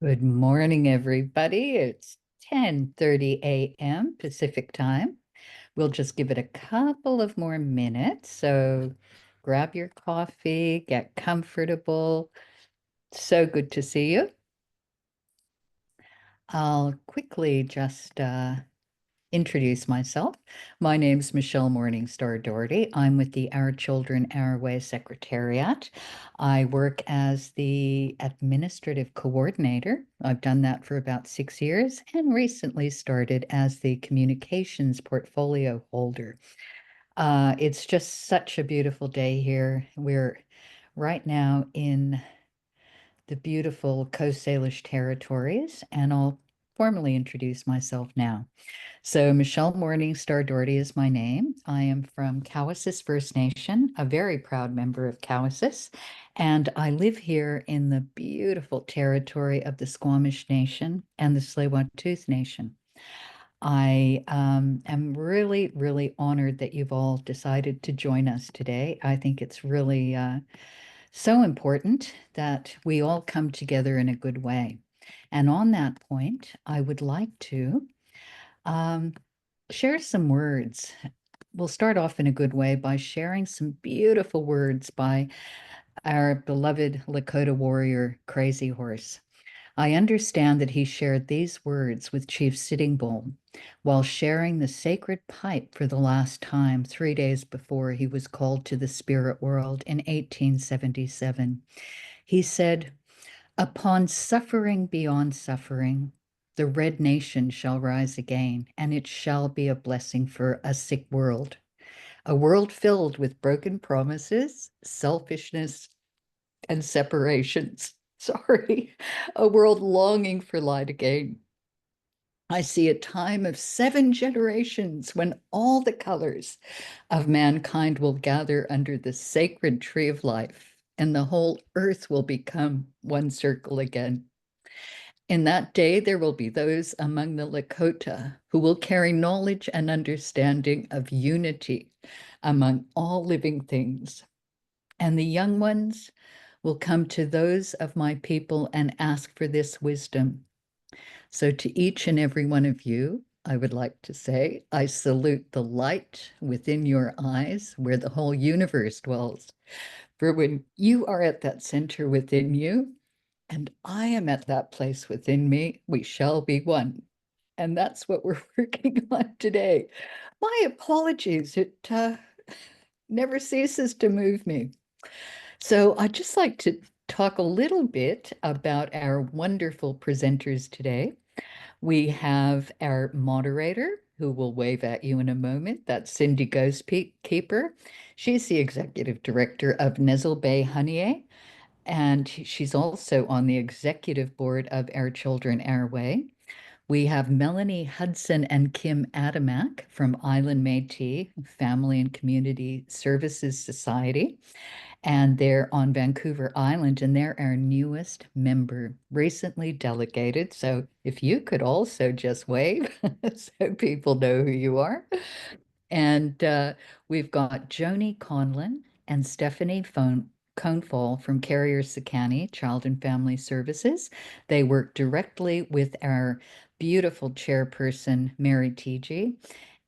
Good morning, everybody. It's 10:30 a.m. Pacific time. We'll just give it a couple of more minutes. So grab your coffee, get comfortable. So good to see you. I'll quickly just introduce myself. My name's Michelle Morningstar Doherty. I'm with the Our Children, Our Way Secretariat. I work as the administrative coordinator. I've done that for about 6 years and recently started as the communications portfolio holder. It's just such a beautiful day here. We're right now in the beautiful Coast Salish territories, and I'll formally introduce myself now. So Michelle Morningstar Doherty is my name. I am from Cowessess First Nation, a very proud member of Cowessess, and I live here in the beautiful territory of the Squamish Nation and the Tsleil-Waututh Nation. I am really, really honored that you've all decided to join us today. I think it's really so important that we all come together in a good way. And on that point, I would like to um, share some words. We'll start off in a good way by sharing some beautiful words by our beloved Lakota warrior, Crazy Horse. I understand that he shared these words with Chief Sitting Bull while sharing the sacred pipe for the last time 3 days before he was called to the spirit world in 1877. He said, "Upon suffering beyond suffering, the Red Nation shall rise again, and it shall be a blessing for a sick world, a world filled with broken promises, selfishness, and separations." Sorry, a world longing for light again. I see a time of 7 generations when all the colors of mankind will gather under the sacred tree of life, and the whole earth will become one circle again. In that day, there will be those among the Lakota who will carry knowledge and understanding of unity among all living things. And the young ones will come to those of my people and ask for this wisdom. So, to each and every one of you, I would like to say, I salute the light within your eyes where the whole universe dwells. For when you are at that center within you, and I am at that place within me, we shall be one. And that's what we're working on today. My apologies, it never ceases to move me. So I'd just like to talk a little bit about our wonderful presenters today. We have our moderator, who will wave at you in a moment. That's Cindy Ghostkeeper. She's the executive director of Nestle Bay Honey, and she's also on the executive board of Our Children, Our Way. We have Melanie Hudson and Kim Adamak from Island Métis Family and Community Services Society, and they're on Vancouver Island, and they're our newest member, recently delegated. So if you could also just wave so people know who you are. And we've got Joni Conlon and Stephanie Conefall from Carrier Sakani Child and Family Services. They work directly with our beautiful chairperson, Mary TG.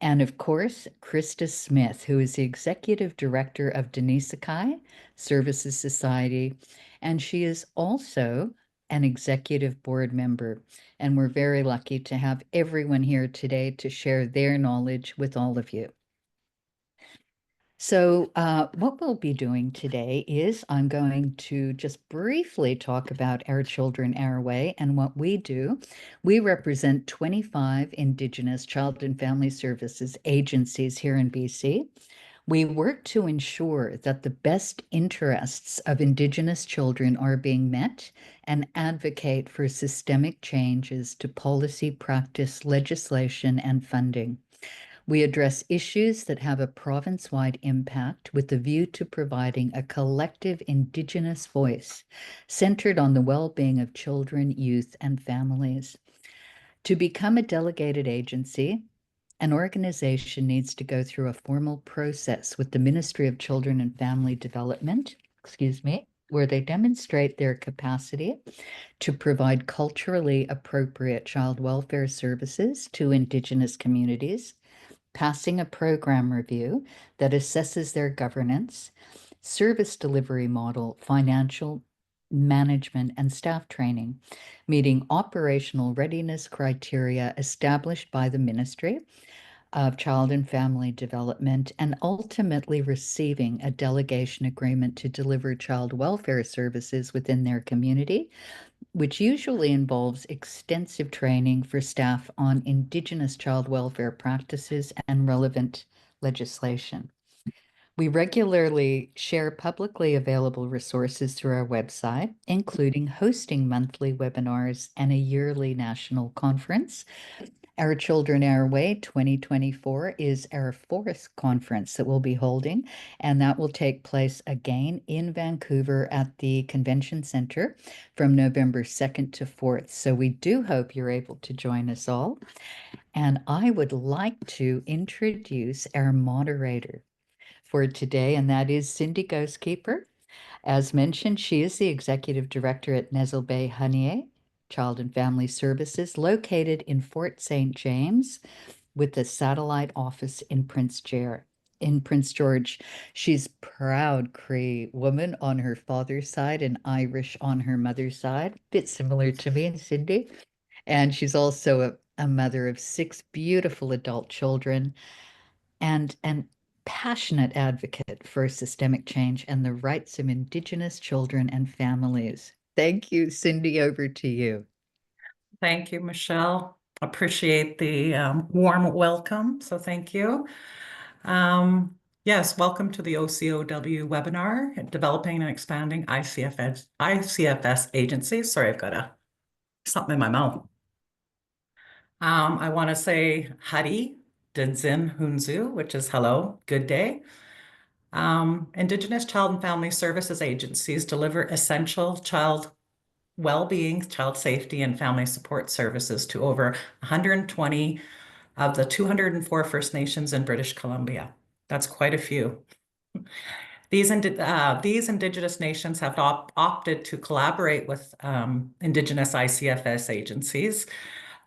And of course, Krista Smith, who is the executive director of Denisekai Services Society. And she is also an executive board member. And we're very lucky to have everyone here today to share their knowledge with all of you. So what we'll be doing today is I'm going to just briefly talk about Our Children, Our Way and what we do. We represent 25 Indigenous Child and Family Services agencies here in BC. We work to ensure that the best interests of Indigenous children are being met and advocate for systemic changes to policy, practice, legislation, and funding. We address issues that have a province-wide impact with the view to providing a collective Indigenous voice centered on the well-being of children, youth, and families. To become a delegated agency, an organization needs to go through a formal process with the Ministry of Children and Family Development, excuse me, where they demonstrate their capacity to provide culturally appropriate child welfare services to Indigenous communities, passing a program review that assesses their governance, service delivery model, financial management, and staff training, meeting operational readiness criteria established by the Ministry of Child and Family Development, and ultimately receiving a delegation agreement to deliver child welfare services within their community, which usually involves extensive training for staff on Indigenous child welfare practices and relevant legislation. We regularly share publicly available resources through our website, including hosting monthly webinars and a yearly national conference. Our Children Our Way 2024 is our fourth conference that we'll be holding, and that will take place again in Vancouver at the Convention Center from November 2nd to 4th. So we do hope you're able to join us all. And I would like to introduce our moderator for today, and that is Cindy Ghostkeeper. As mentioned, she is the Executive Director at Nestle Bay Hanier Child and Family Services, located in Fort St. James, with a satellite office in Prince George. She's proud Cree woman on her father's side and Irish on her mother's side, bit similar to me and Cindy. And she's also a mother of 6 beautiful adult children and an passionate advocate for systemic change and the rights of Indigenous children and families. Thank you, Cindy. Over to you. Thank you, Michelle. Appreciate the warm welcome. So thank you. Yes, welcome to the OCOW webinar, Developing and Expanding ICFS Agencies. Sorry, I've got something in my mouth. I want to say Hari Dinzin Hunzu, which is hello, good day. Indigenous Child and Family Services agencies deliver essential child well-being, child safety, and family support services to over 120 of the 204 First Nations in British Columbia. That's quite a few. These Indigenous nations have opted to collaborate with Indigenous ICFS agencies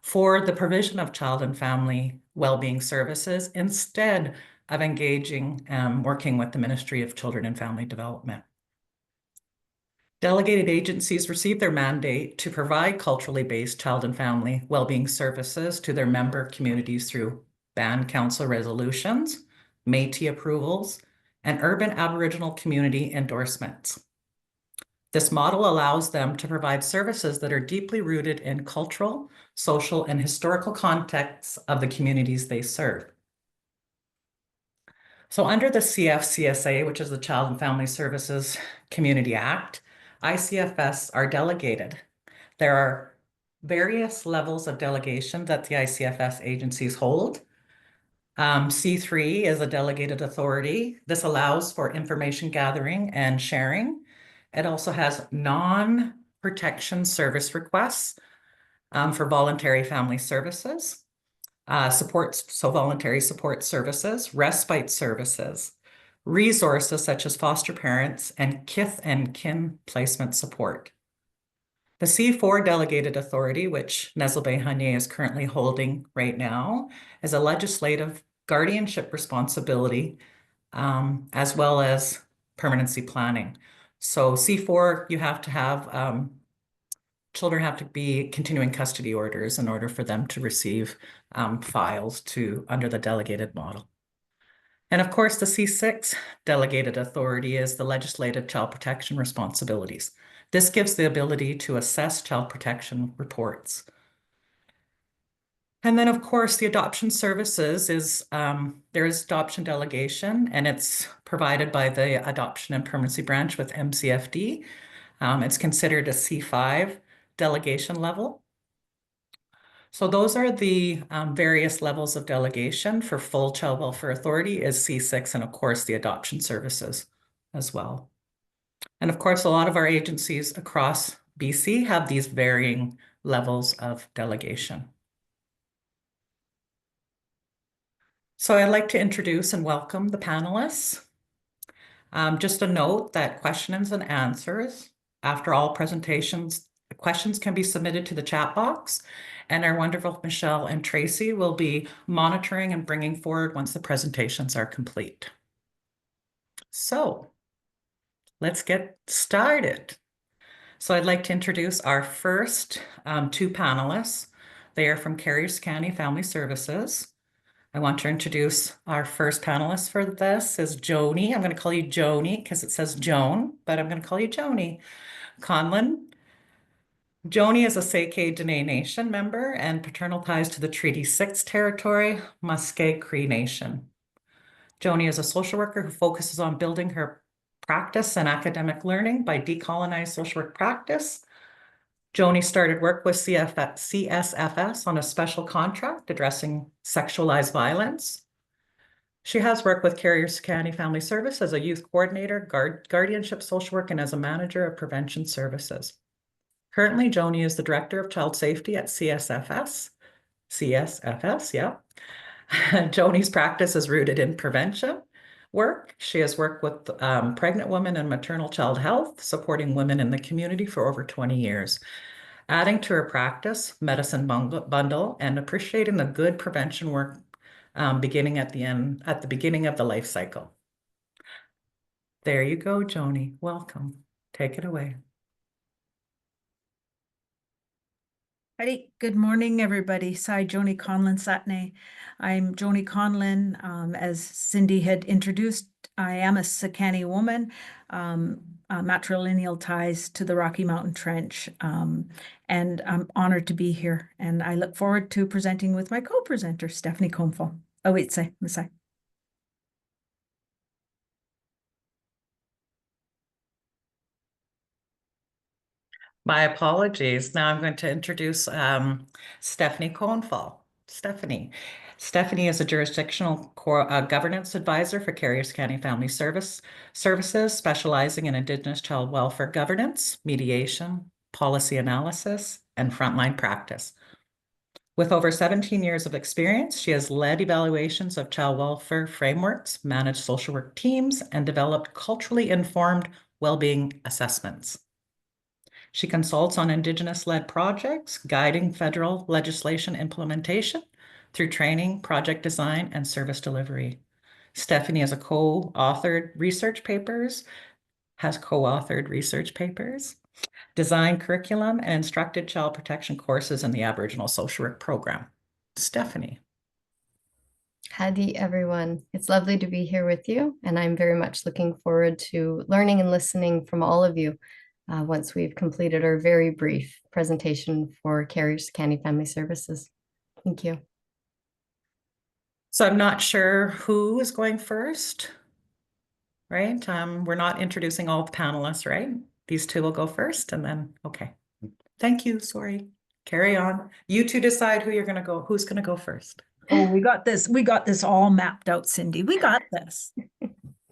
for the provision of child and family well-being services instead of engaging working with the Ministry of Children and Family Development. Delegated agencies receive their mandate to provide culturally based child and family well-being services to their member communities through band council resolutions, Métis approvals, and urban Aboriginal community endorsements. This model allows them to provide services that are deeply rooted in cultural, social, and historical contexts of the communities they serve. So under the CFCSA, which is the Child and Family Services Community Act, ICFS are delegated. There are various levels of delegation that the ICFS agencies hold. C3 is a delegated authority. This allows for information gathering and sharing. It also has non-protection service requests for voluntary family services, voluntary support services, respite services, resources such as foster parents, and kith and kin placement support. The C4 delegated authority, which Nestle Bay Hanier is currently holding right now, is a legislative guardianship responsibility, as well as permanency planning. So C4, you have to have, children have to be continuing custody orders in order for them to receive files under the delegated model. And of course, the C6 delegated authority is the legislative child protection responsibilities. This gives the ability to assess child protection reports. And then, of course, the adoption services is, there is adoption delegation, and it's provided by the Adoption and Permanency Branch with MCFD. It's considered a C5 delegation level. So those are the various levels of delegation. For full child welfare authority is C6, and of course the adoption services as well. And of course, a lot of our agencies across BC have these varying levels of delegation. So I'd like to introduce and welcome the panelists. Just a note that questions and answers after all presentations, questions can be submitted to the chat box, and our wonderful Michelle and Tracy will be monitoring and bringing forward once the presentations are complete. So let's get started. So I'd like to introduce our first two panelists. They are from Carriers County Family Services. I want to introduce our first panelist for this is Joni. I'm going to call you Joni because it says Joan, but I'm going to call you Joni Conlon. Joni is a Saykay Dene Nation member and paternal ties to the Treaty 6 territory, Muskeg Cree Nation. Joni is a social worker who focuses on building her practice and academic learning by decolonized social work practice. Joni started work with CSFS on a special contract addressing sexualized violence. She has worked with Carriers County Family Service as a youth coordinator, guardianship social work, and as a manager of prevention services. Currently, Joni is the director of child safety at CSFS. CSFS, yeah. Joni's practice is rooted in prevention work. She has worked with pregnant women and maternal child health, supporting women in the community for over 20 years. Adding to her practice, medicine bundle, and appreciating the good prevention work beginning at the beginning of the life cycle. There you go, Joni. Welcome. Take it away. Howdy. Good morning, everybody. Sai Joni Conlon Satne. I'm Joni Conlon. As Cindy had introduced, I am a Sakani woman, matrilineal ties to the Rocky Mountain Trench, and I'm honored to be here. And I look forward to presenting with my co-presenter, Stephanie Comfall. Oh, wait, Masai. My apologies. Now I'm going to introduce Stephanie Cohnfall. Stephanie is a jurisdictional governance advisor for Carriers County Family Services, specializing in Indigenous child welfare governance, mediation, policy analysis, and frontline practice. With over 17 years of experience, she has led evaluations of child welfare frameworks, managed social work teams, and developed culturally informed well-being assessments. She consults on Indigenous-led projects, guiding federal legislation implementation through training, project design, and service delivery. Stephanie has co-authored research papers, designed curriculum, and instructed child protection courses in the Aboriginal social work program. Stephanie. Howdy, everyone. It's lovely to be here with you, and I'm very much looking forward to learning and listening from all of you once we've completed our very brief presentation for Carriers County Family Services. Thank you. So I'm not sure who is going first, right? We're not introducing all the panelists, right? These two will go first and then, okay. Thank you, sorry. Carry on. You two decide who's gonna go first. Oh, we got this all mapped out, Cindy. We got this.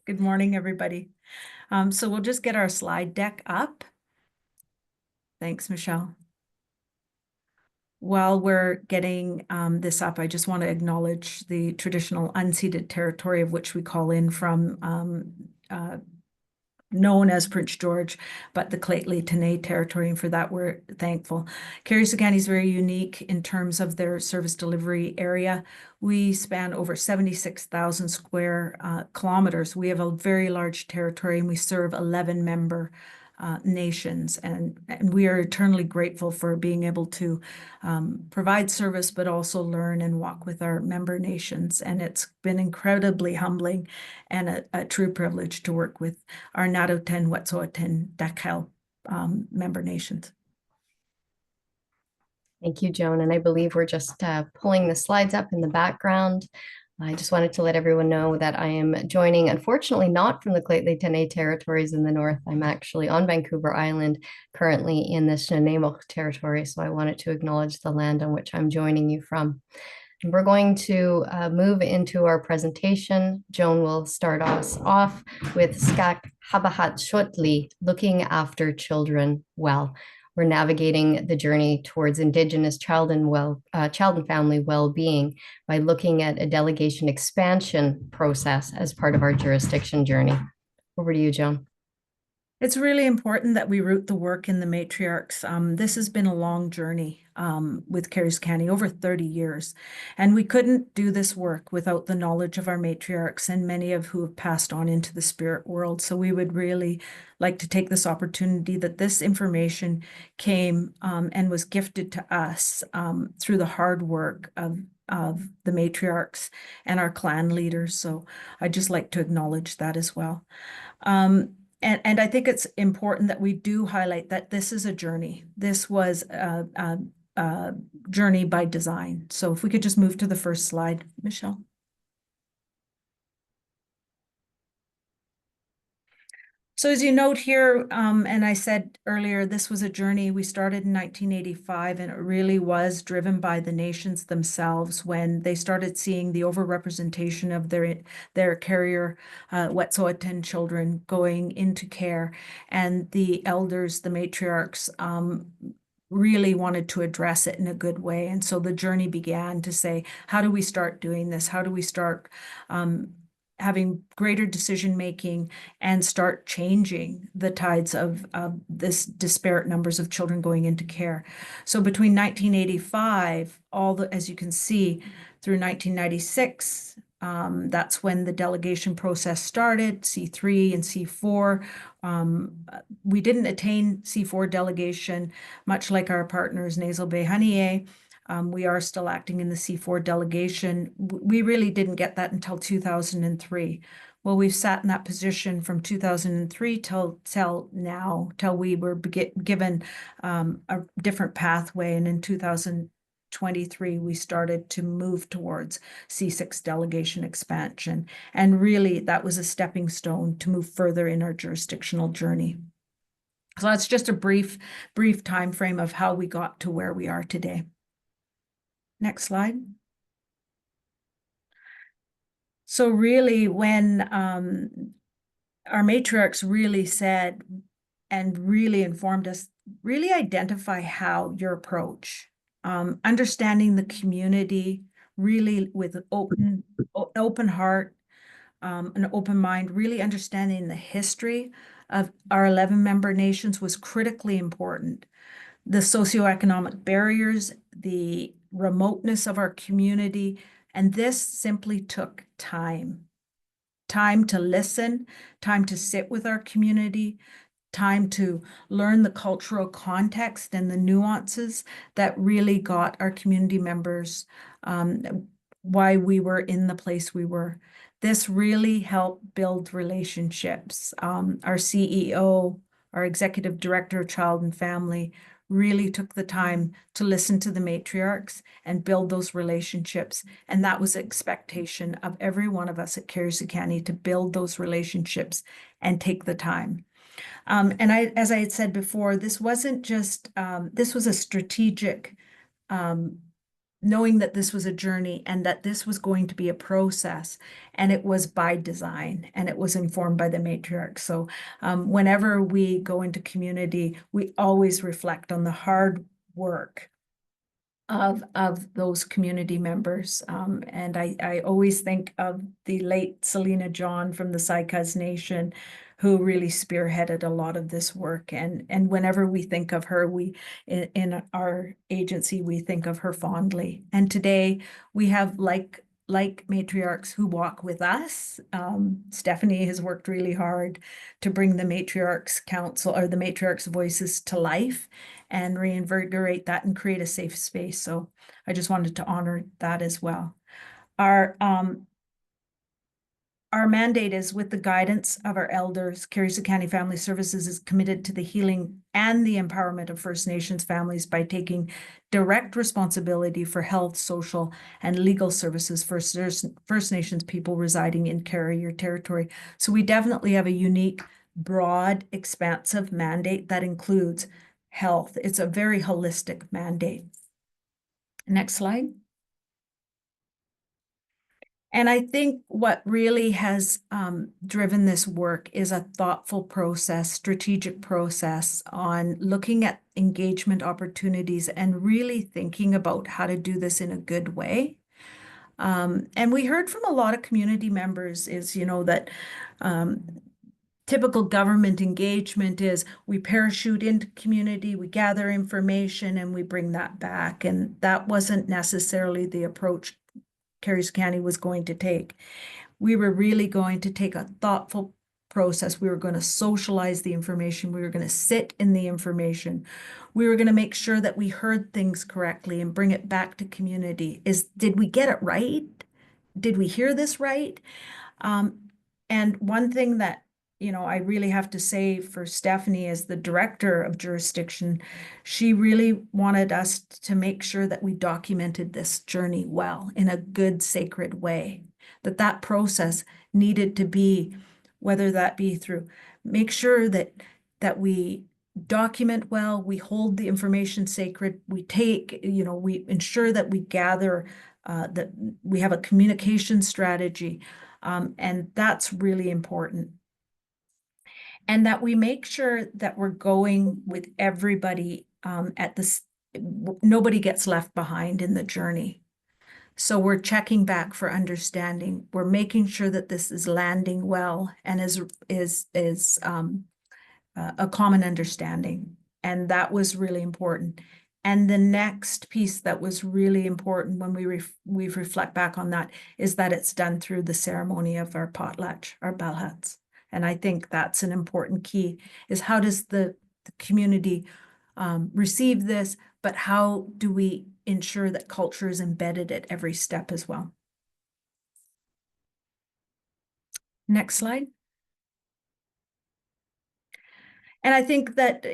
Good morning, everybody. So we'll just get our slide deck up. Thanks, Michelle. While we're getting this up, I just want to acknowledge the traditional unceded territory of which we call in from known as Prince George, but the Lheidli T'enneh territory, and for that we're thankful. Carriers County is very unique in terms of their service delivery area. We span over 76,000 square kilometers. We have a very large territory, and we serve 11 member nations, and we are eternally grateful for being able to provide service, but also learn and walk with our member nations. And it's been incredibly humbling and a true privilege to work with our Nadoten, Wet'suwet'en, Dakel member nations. Thank you, Joan. And I believe we're just pulling the slides up in the background. I just wanted to let everyone know that I am joining, unfortunately, not from the Lheidli T'enneh territories in the north. I'm actually on Vancouver Island, currently in the Snuneymuxw territory. So I wanted to acknowledge the land on which I'm joining you from. And we're going to move into our presentation. Joan will start us off with Skak Habahat Shotli, looking after children well. We're navigating the journey towards Indigenous child and family well-being by looking at a delegation expansion process as part of our jurisdiction journey. Over to you, Joan. It's really important that we root the work in the matriarchs. This has been a long journey with Carrier County, over 30 years. And we couldn't do this work without the knowledge of our matriarchs, and many of who have passed on into the spirit world. So we would really like to take this opportunity that this information came and was gifted to us through the hard work of the matriarchs and our clan leaders. So I'd just like to acknowledge that as well. And I think it's important that we do highlight that this is a journey. This was a journey by design. So if we could just move to the first slide, Michelle. So as you note here, and I said earlier, this was a journey. We started in 1985, and it really was driven by the nations themselves when they started seeing the overrepresentation of their carrier Wet'suwet'en children going into care, and the elders, the matriarchs, really wanted to address it in a good way. And so the journey began to say, how do we start doing this? How do we start having greater decision-making and start changing the tides of this disparate numbers of children going into care? So between 1985, as you can see, through 1996, that's when the delegation process started, C3 and C4. We didn't attain C4 delegation, much like our partners, Nasal Bay Honeyway. We are still acting in the C4 delegation. We really didn't get that until 2003. Well, we've sat in that position from 2003 till now, till we were given a different pathway. And in 2023, we started to move towards C6 delegation expansion. And really, that was a stepping stone to move further in our jurisdictional journey. So that's just a brief time frame of how we got to where we are today. Next slide. So really, when our matriarchs really said and really informed us, really identify how your approach, understanding the community, really with an open heart, an open mind, really understanding the history of our 11-member nations was critically important. The socioeconomic barriers, the remoteness of our community, and this simply took time. Time to listen, time to sit with our community, time to learn the cultural context and the nuances that really got our community members why we were in the place we were. This really helped build relationships. Our CEO, our Executive Director of Child and Family, really took the time to listen to the matriarchs and build those relationships. And that was the expectation of every one of us at Carrier County, to build those relationships and take the time. And as I had said before, this wasn't just, this was a strategic, knowing that this was a journey and that this was going to be a process, and it was by design and it was informed by the matriarch. So whenever we go into community, we always reflect on the hard work of those community members. And I always think of the late Selena John from the Saikaz Nation, who really spearheaded a lot of this work. And whenever we think of her, in our agency, we think of her fondly. And today we have like matriarchs who walk with us. Stephanie has worked really hard to bring the Matriarchs Council, or the Matriarchs Voices, to life and reinvigorate that and create a safe space. So I just wanted to honor that as well. Our mandate is, with the guidance of our elders, Carrier County Family Services is committed to the healing and the empowerment of First Nations families by taking direct responsibility for health, social, and legal services for First Nations people residing in Carrier territory. So we definitely have a unique, broad, expansive mandate that includes health. It's a very holistic mandate. Next slide. And I think what really has driven this work is a thoughtful process, strategic process on looking at engagement opportunities and really thinking about how to do this in a good way. And we heard from a lot of community members is, that typical government engagement is we parachute into community, we gather information, and we bring that back. And that wasn't necessarily the approach Carrier County was going to take. We were really going to take a thoughtful process. We were going to socialize the information. We were going to sit in the information. We were going to make sure that we heard things correctly and bring it back to community. Did we get it right? Did we hear this right? And one thing that, I really have to say for Stephanie as the director of jurisdiction, she really wanted us to make sure that we documented this journey well in a good, sacred way, that process needed to be, whether that be through, make sure that we document well, we hold the information sacred, we take, we ensure that we gather, that we have a communication strategy, and that's really important. And that we make sure that we're going with everybody nobody gets left behind in the journey. So we're checking back for understanding. We're making sure that this is landing well and is a common understanding. And that was really important. And the next piece that was really important when we reflect back on that is that it's done through the ceremony of our potlatch, our balhats. And I think that's an important key, is how does the community receive this, but how do we ensure that culture is embedded at every step as well? Next slide. And I think that,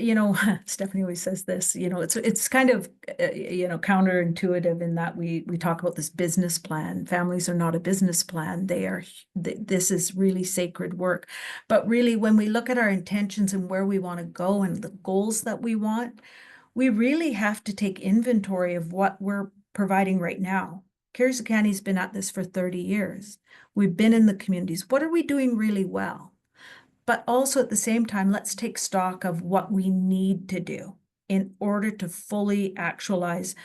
Stephanie always says this, it's kind of, counterintuitive in that we talk about this business plan. Families are not a business plan. This is really sacred work. But really, when we look at our intentions and where we want to go and the goals that we want, we really have to take inventory of what we're providing right now. Carrier County's been at this for 30 years. We've been in the communities. What are we doing really well? But also at the same time, let's take stock of what we need to do in order to fully actualize,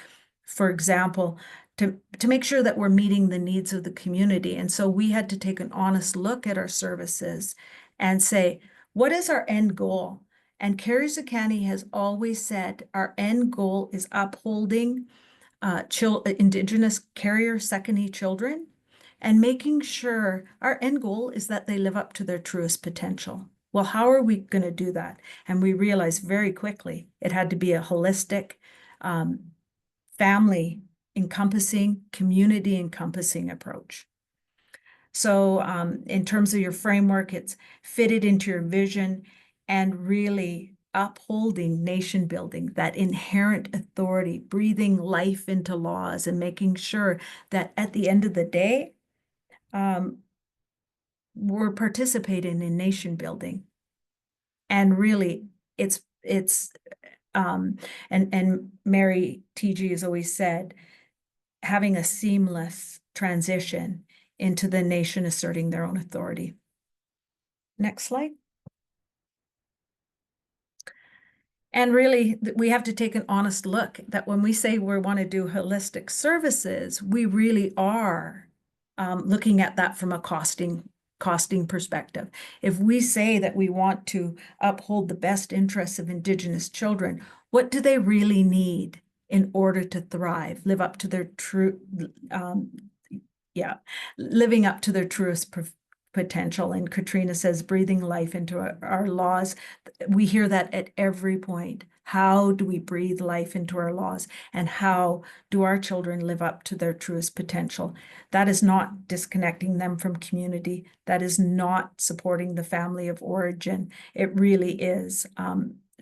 for example, to make sure that we're meeting the needs of the community. And so we had to take an honest look at our services and say, what is our end goal? And Carrier County has always said our end goal is upholding Indigenous carrier secondary children, and making sure our end goal is that they live up to their truest potential. Well, how are we going to do that? And we realized very quickly it had to be a holistic, family encompassing, community encompassing approach. So in terms of your framework, it's fitted into your vision and really upholding nation building, that inherent authority, breathing life into laws and making sure that at the end of the day, we're participating in nation building. And really it's and Mary TG has always said, having a seamless transition into the nation asserting their own authority. Next slide. And really, we have to take an honest look that when we say we want to do holistic services, we really are looking at that from a costing perspective. If we say that we want to uphold the best interests of Indigenous children, what do they really need in order to thrive, live up to their living up to their truest potential? And Katrina says, breathing life into our laws. We hear that at every point. How do we breathe life into our laws? And how do our children live up to their truest potential? That is not disconnecting them from community. That is not supporting the family of origin. It really is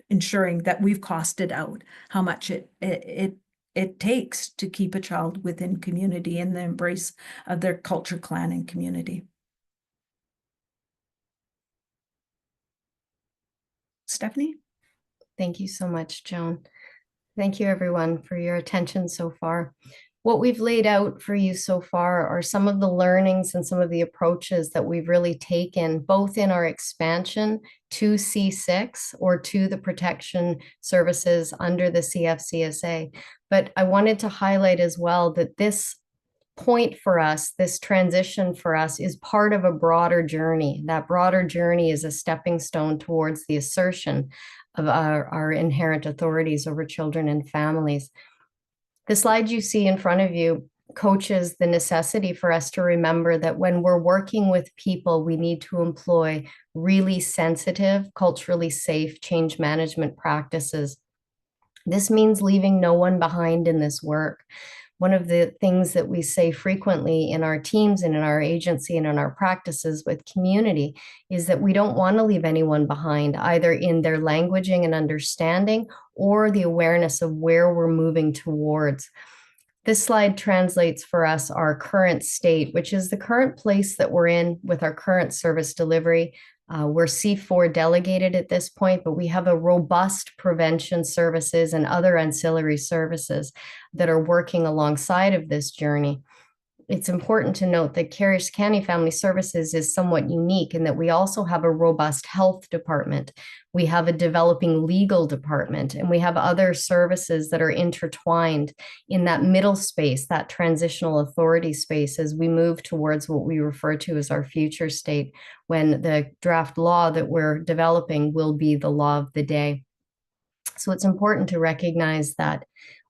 ensuring that we've costed out how much it takes to keep a child within community in the embrace of their culture, clan, and community. Stephanie? Thank you so much, Joan. Thank you, everyone, for your attention so far. What we've laid out for you so far are some of the learnings and some of the approaches that we've really taken, both in our expansion to C6 or to the protection services under the CFCSA. But I wanted to highlight as well that this point for us, this transition for us, is part of a broader journey. That broader journey is a stepping stone towards the assertion of our inherent authorities over children and families. The slide you see in front of you coaches the necessity for us to remember that when we're working with people, we need to employ really sensitive, culturally safe change management practices. This means leaving no one behind in this work. One of the things that we say frequently in our teams and in our agency and in our practices with community is that we don't want to leave anyone behind, either in their languaging and understanding or the awareness of where we're moving towards. This slide translates for us our current state, which is the current place that we're in with our current service delivery. We're C4 delegated at this point, but we have a robust prevention services and other ancillary services that are working alongside of this journey. It's important to note that Carrier County Family Services is somewhat unique in that we also have a robust health department. We have a developing legal department, and we have other services that are intertwined in that middle space, that transitional authority space, as we move towards what we refer to as our future state, when the draft law that we're developing will be the law of the day. So it's important to recognize that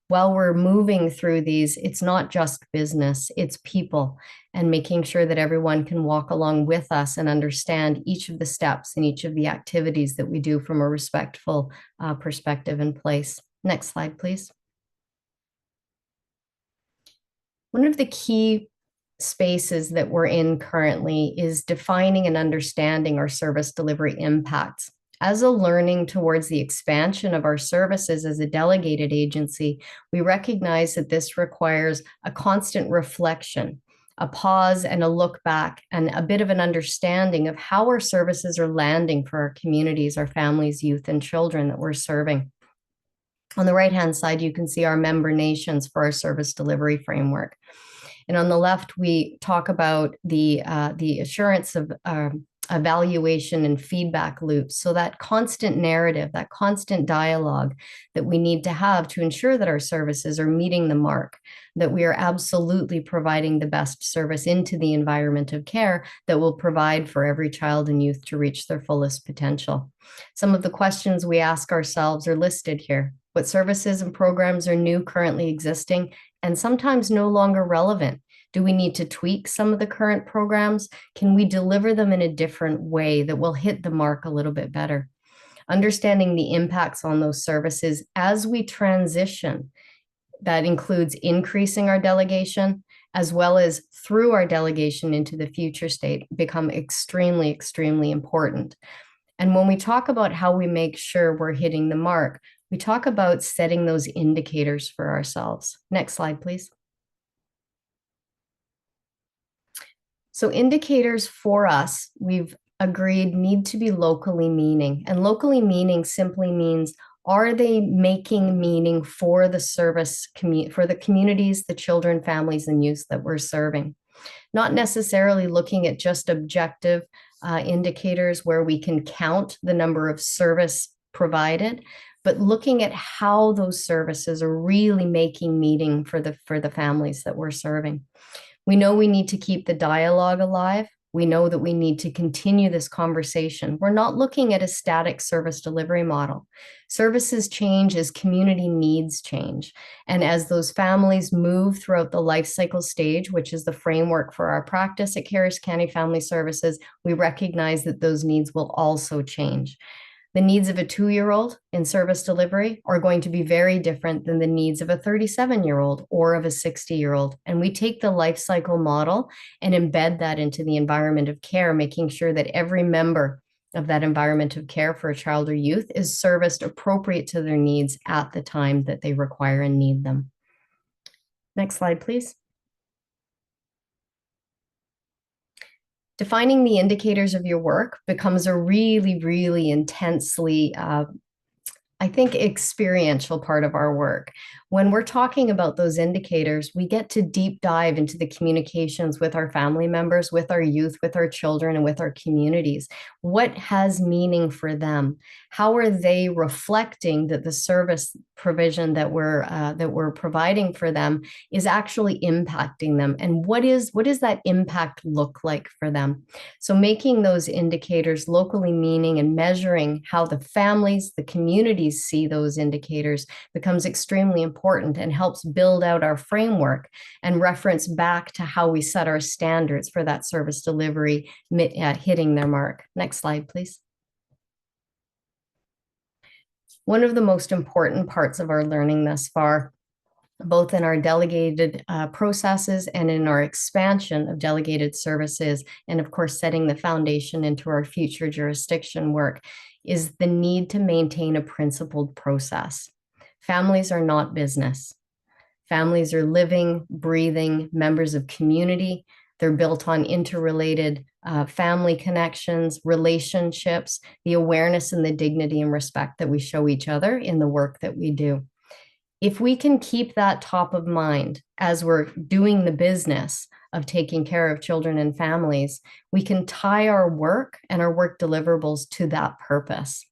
while we're moving through these, it's not just business, it's people, and making sure that everyone can walk along with us and understand each of the steps and each of the activities that we do from a respectful perspective and place. Next slide, please. One of the key spaces that we're in currently is defining and understanding our service delivery impacts. As a learning towards the expansion of our services as a delegated agency, we recognize that this requires a constant reflection, a pause and a look back, and a bit of an understanding of how our services are landing for our communities, our families, youth, and children that we're serving. On the right-hand side, you can see our member nations for our service delivery framework. And on the left, we talk about the assurance of evaluation and feedback loops. So that constant narrative, that constant dialogue that we need to have to ensure that our services are meeting the mark, that we are absolutely providing the best service into the environment of care that will provide for every child and youth to reach their fullest potential. Some of the questions we ask ourselves are listed here. What services and programs are new, currently existing, and sometimes no longer relevant? Do we need to tweak some of the current programs? Can we deliver them in a different way that will hit the mark a little bit better? Understanding the impacts on those services as we transition, that includes increasing our delegation, as well as through our delegation into the future state, become extremely, extremely important. And when we talk about how we make sure we're hitting the mark, we talk about setting those indicators for ourselves. Next slide, please. So indicators for us, we've agreed, need to be locally meaning. And locally meaning simply means, are they making meaning for the service, for the communities, the children, families, and youth that we're serving? Not necessarily looking at just objective indicators where we can count the number of service provided, but looking at how those services are really making meaning for the families that we're serving. We know we need to keep the dialogue alive. We know that we need to continue this conversation. We're not looking at a static service delivery model. Services change as community needs change. And as those families move throughout the life cycle stage, which is the framework for our practice at Carrier County Family Services, we recognize that those needs will also change. The needs of a 2-year-old in service delivery are going to be very different than the needs of a 37-year-old or of a 60-year-old. And we take the life cycle model and embed that into the environment of care, making sure that every member of that environment of care for a child or youth is serviced appropriate to their needs at the time that they require and need them. Next slide, please. Defining the indicators of your work becomes a really, really intensely, I think, experiential part of our work. When we're talking about those indicators, we get to deep dive into the communications with our family members, with our youth, with our children, and with our communities. What has meaning for them? How are they reflecting that the service provision that we're providing for them is actually impacting them? And what does that impact look like for them? So making those indicators locally meaning and measuring how the families, the communities see those indicators becomes extremely important and helps build out our framework and reference back to how we set our standards for that service delivery hitting their mark. Next slide, please. One of the most important parts of our learning thus far, both in our delegated processes and in our expansion of delegated services, and of course, setting the foundation into our future jurisdiction work, is the need to maintain a principled process. Families are not business. Families are living, breathing members of community. They're built on interrelated family connections, relationships, the awareness and the dignity and respect that we show each other in the work that we do. If we can keep that top of mind as we're doing the business of taking care of children and families, we can tie our work and our work deliverables to that purpose.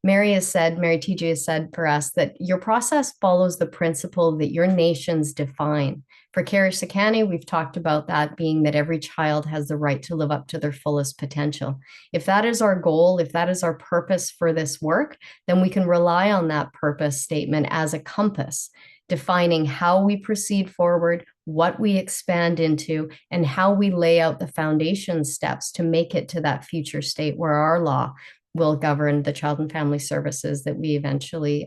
Mary TJ has said for us that your process follows the principle that your nations define. For Carrier-Sicani, we've talked about that being that every child has the right to live up to their fullest potential. If that is our goal, if that is our purpose for this work, then we can rely on that purpose statement as a compass, defining how we proceed forward, what we expand into, and how we lay out the foundation steps to make it to that future state where our law will govern the child and family services that we eventually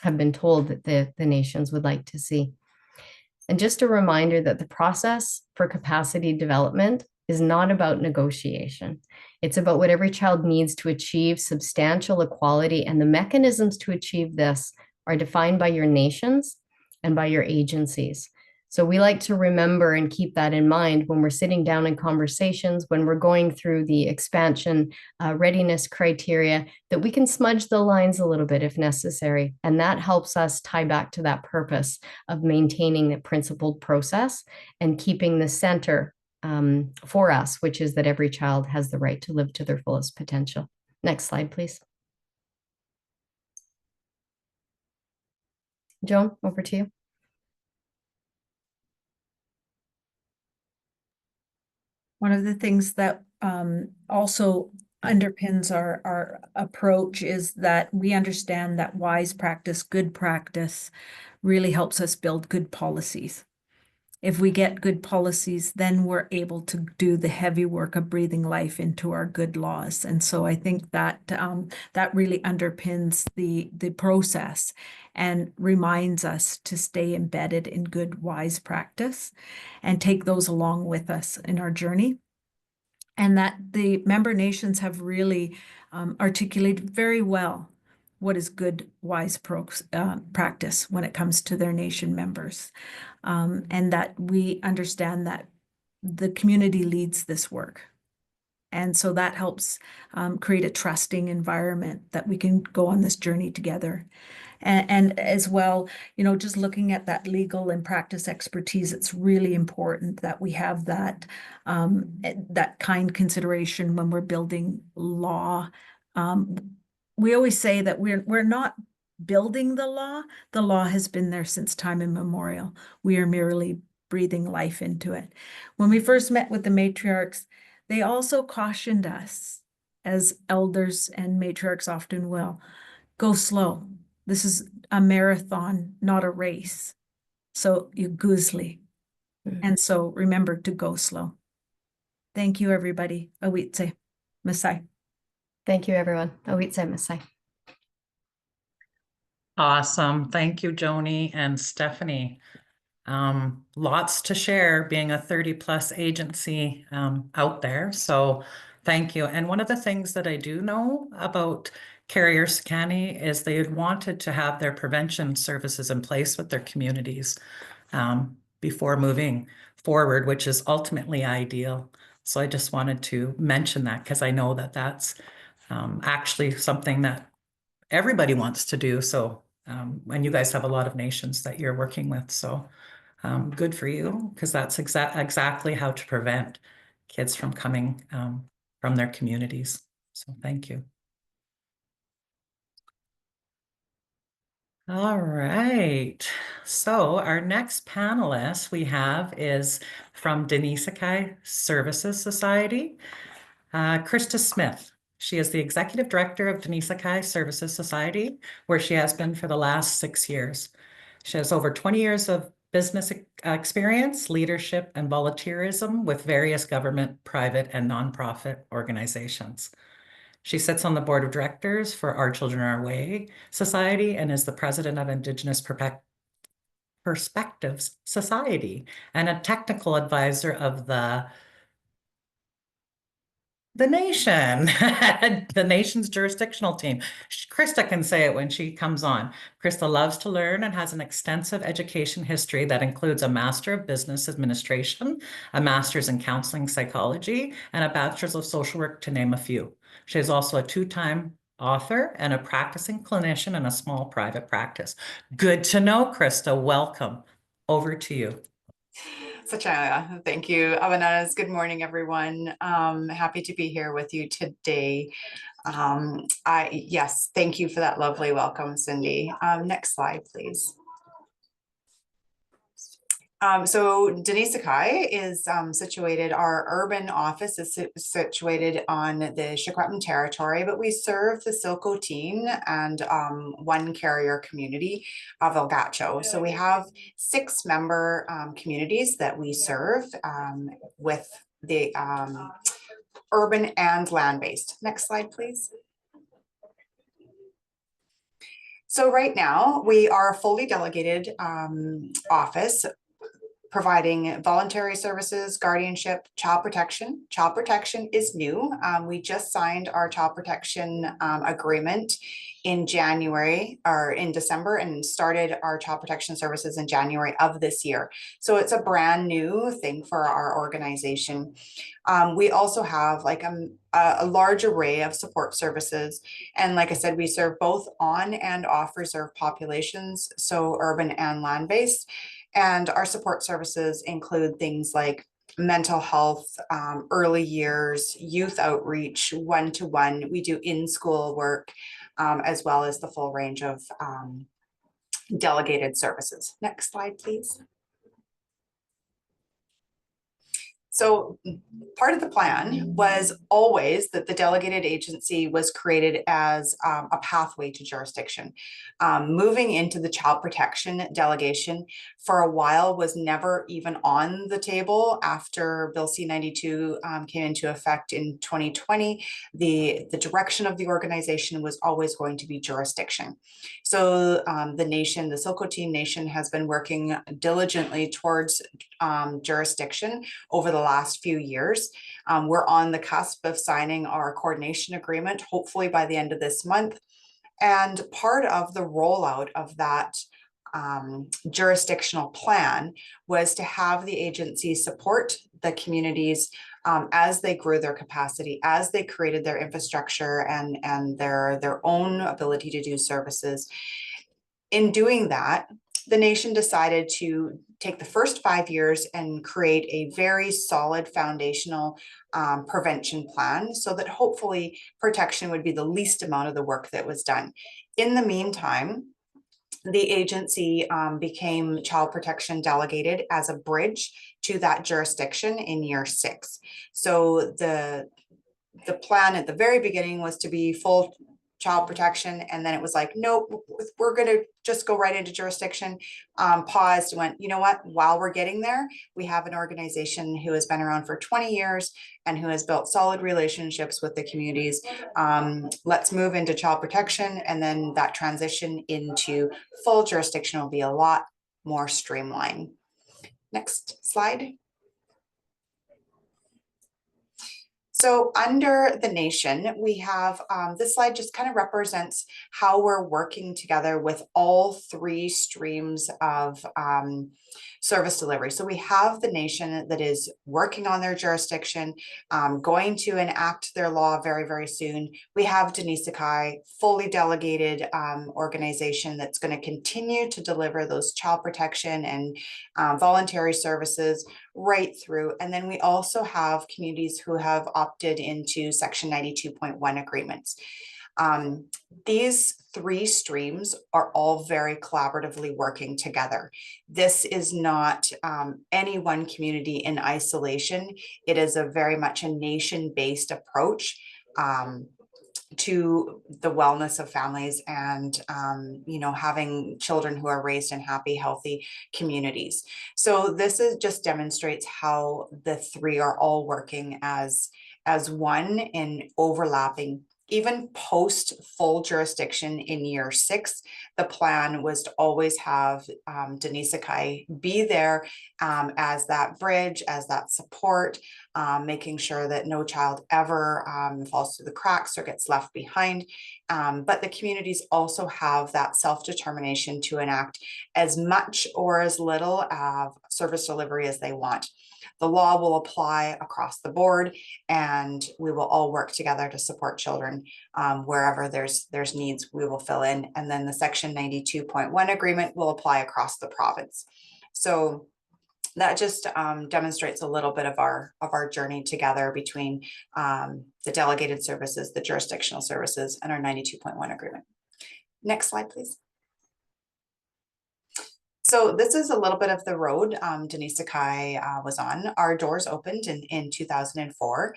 have been told that the nations would like to see. And just a reminder that the process for capacity development is not about negotiation. It's about what every child needs to achieve substantial equality, and the mechanisms to achieve this are defined by your nations and by your agencies. So we like to remember and keep that in mind when we're sitting down in conversations, when we're going through the expansion readiness criteria, that we can smudge the lines a little bit if necessary. And that helps us tie back to that purpose of maintaining a principled process and keeping the center for us, which is that every child has the right to live to their fullest potential. Next slide, please. Joan, over to you. One of the things that also underpins our approach is that we understand that wise practice, good practice, really helps us build good policies. If we get good policies, then we're able to do the heavy work of breathing life into our good laws. And so I think that that really underpins the process and reminds us to stay embedded in good, wise practice and take those along with us in our journey. And that the member nations have really articulated very well what is good, wise practice when it comes to their nation members. And that we understand that the community leads this work. And so that helps create a trusting environment that we can go on this journey together. And as well, you know, just looking at that legal and practice expertise, it's really important that we have that that kind consideration when we're building law. We always say that we're not building the law. The law has been there since time immemorial. We are merely breathing life into it. When we first met with the matriarchs, they also cautioned us, as elders and matriarchs often will, go slow. This is a marathon, not a race. So you goosely. And so remember to go slow. Thank you, everybody. Awitse Masai. Thank you, everyone. Awitse Masai. Awesome. Thank you, Joni and Stephanie. Lots to share being a 30+ agency out there. So thank you. And one of the things that I do know about Carrier-Sicani is they had wanted to have their prevention services in place with their communities before moving forward, which is ultimately ideal. So I just wanted to mention that because I know that that's actually something that everybody wants to do. So And you guys have a lot of nations that you're working with, so good for you, because that's exactly how to prevent kids from coming from their communities. So thank you. All right, so our next panelist we have is from Denisikai Services Society, Krista Smith. She is the Executive Director of Denisikai Services Society, where she has been for the last 6 years. She has over 20 years of business experience, leadership, and volunteerism with various government, private, and nonprofit organizations. She sits on the board of directors for Our Children Our Way Society and is the president of Indigenous Perspectives Society and a technical advisor of the nation, the nation's jurisdictional team. Krista can say it when she comes on. Krista loves to learn and has an extensive education history that includes a Master of Business Administration, a Master's in Counseling Psychology, and a Bachelor's of Social Work, to name a few. She is also a 2-time author and a practicing clinician in a small private practice. Good to know, Krista. Welcome. Over to you. Such a thank you, Avanas. Good morning, everyone. Happy to be here with you today. Yes, thank you for that lovely welcome, Cindy. Next slide, please. So Denisikai is situated, our urban office is situated on the Secwepemc territory, but we serve the Silcotin and one carrier community of El Gacho. So we have 6 member communities that we serve with the urban and land-based. Next slide, please. So right now we are a fully delegated office, providing voluntary services, guardianship, child protection. Child protection is new. We just signed our child protection agreement in January or in December and started our child protection services in January of this year. So it's a brand new thing for our organization. We also have like a large array of support services. And like I said, we serve both on and off reserve populations, so urban and land-based. And our support services include things like mental health, early years, youth outreach, one-to-one. We do in-school work, as well as the full range of delegated services. Next slide, please. So part of the plan was always that the delegated agency was created as a pathway to jurisdiction. Moving into the child protection delegation for a while was never even on the table. After Bill C-92 came into effect in 2020, the direction of the organization was always going to be jurisdiction. So the nation, the Silcotin Nation, has been working diligently towards jurisdiction over the last few years. We're on the cusp of signing our coordination agreement, hopefully by the end of this month. And part of the rollout of that jurisdictional plan was to have the agency support the communities as they grew their capacity, as they created their infrastructure and their own ability to do services. In doing that, the nation decided to take the first 5 years and create a very solid foundational prevention plan so that hopefully protection would be the least amount of the work that was done. In the meantime, the agency became child protection delegated as a bridge to that jurisdiction in year 6. So the plan at the very beginning was to be full child protection, and then it was like, nope, we're going to just go right into jurisdiction. Paused and went, you know what, while we're getting there, we have an organization who has been around for 20 years and who has built solid relationships with the communities. Let's move into child protection, and then that transition into full jurisdiction will be a lot more streamlined. Next slide. So under the nation, we have, this slide just kind of represents how we're working together with all three streams of service delivery. So we have the nation that is working on their jurisdiction, going to enact their law very, very soon. We have OCOW, fully delegated organization that's going to continue to deliver those child protection and voluntary services right through. And then we also have communities who have opted into Section 92.1 agreements. These three streams are all very collaboratively working together. This is not any one community in isolation. It is a very much a nation-based approach to the wellness of families and, you know, having children who are raised in happy, healthy communities. So this is just demonstrates how the three are all working as one in overlapping. Even post full jurisdiction in year 6, the plan was to always have OCOW be there as that bridge, as that support, making sure that no child ever falls through the cracks or gets left behind. But the communities also have that self-determination to enact as much or as little service delivery as they want. The law will apply across the board, and we will all work together to support children wherever there's needs. We will fill in, and then the Section 92.1 agreement will apply across the province. So that just demonstrates a little bit of our journey together between the delegated services, the jurisdictional services, and our 92.1 agreement. Next slide, please. So this is a little bit of the road OCOW was on. Our doors opened in 2004.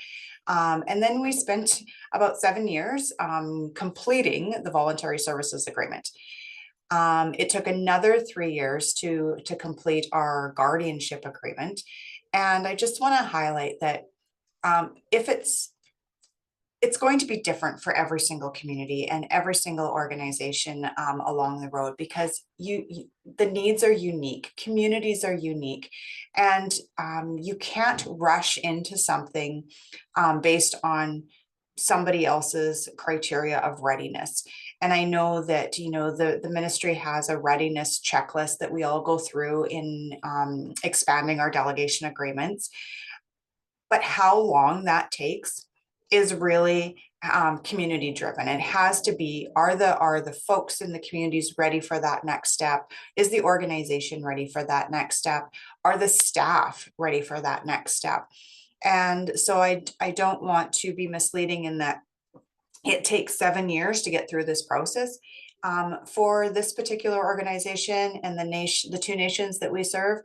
And then we spent about 7 years completing the voluntary services agreement. It took another 3 years to complete our guardianship agreement. And I just want to highlight that if it's going to be different for every single community and every single organization along the road, because the needs are unique, communities are unique, and you can't rush into something based on somebody else's criteria of readiness. And I know that, you know, the ministry has a readiness checklist that we all go through in expanding our delegation agreements. But how long that takes is really community driven. It has to be, are the folks in the communities ready for that next step? Is the organization ready for that next step? Are the staff ready for that next step? And so I don't want to be misleading in that it takes 7 years to get through this process. For this particular organization and the two nations that we serve,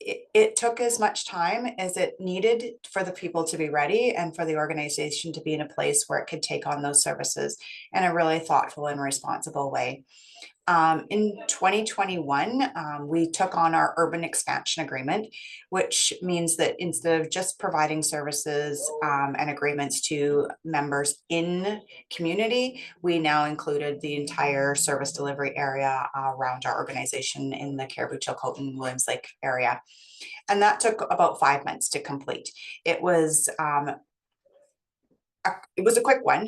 it took as much time as it needed for the people to be ready and for the organization to be in a place where it could take on those services in a really thoughtful and responsible way. In 2021, we took on our urban expansion agreement, which means that instead of just providing services and agreements to members in community, we now included the entire service delivery area around our organization in the Caribou, Chilcotin, Williams Lake area. And that took about 5 months to complete. It was a quick one.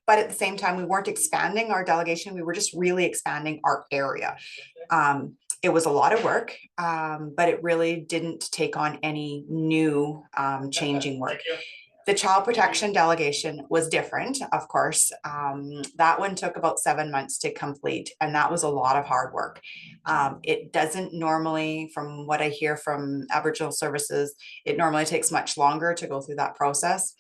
But at the same time, we weren't expanding our delegation. We were just really expanding our area. It was a lot of work, but it really didn't take on any new changing work. The child protection delegation was different, of course. That one took about 7 months to complete, and that was a lot of hard work. It doesn't normally, from what I hear from Aboriginal services, it normally takes much longer to go through that process.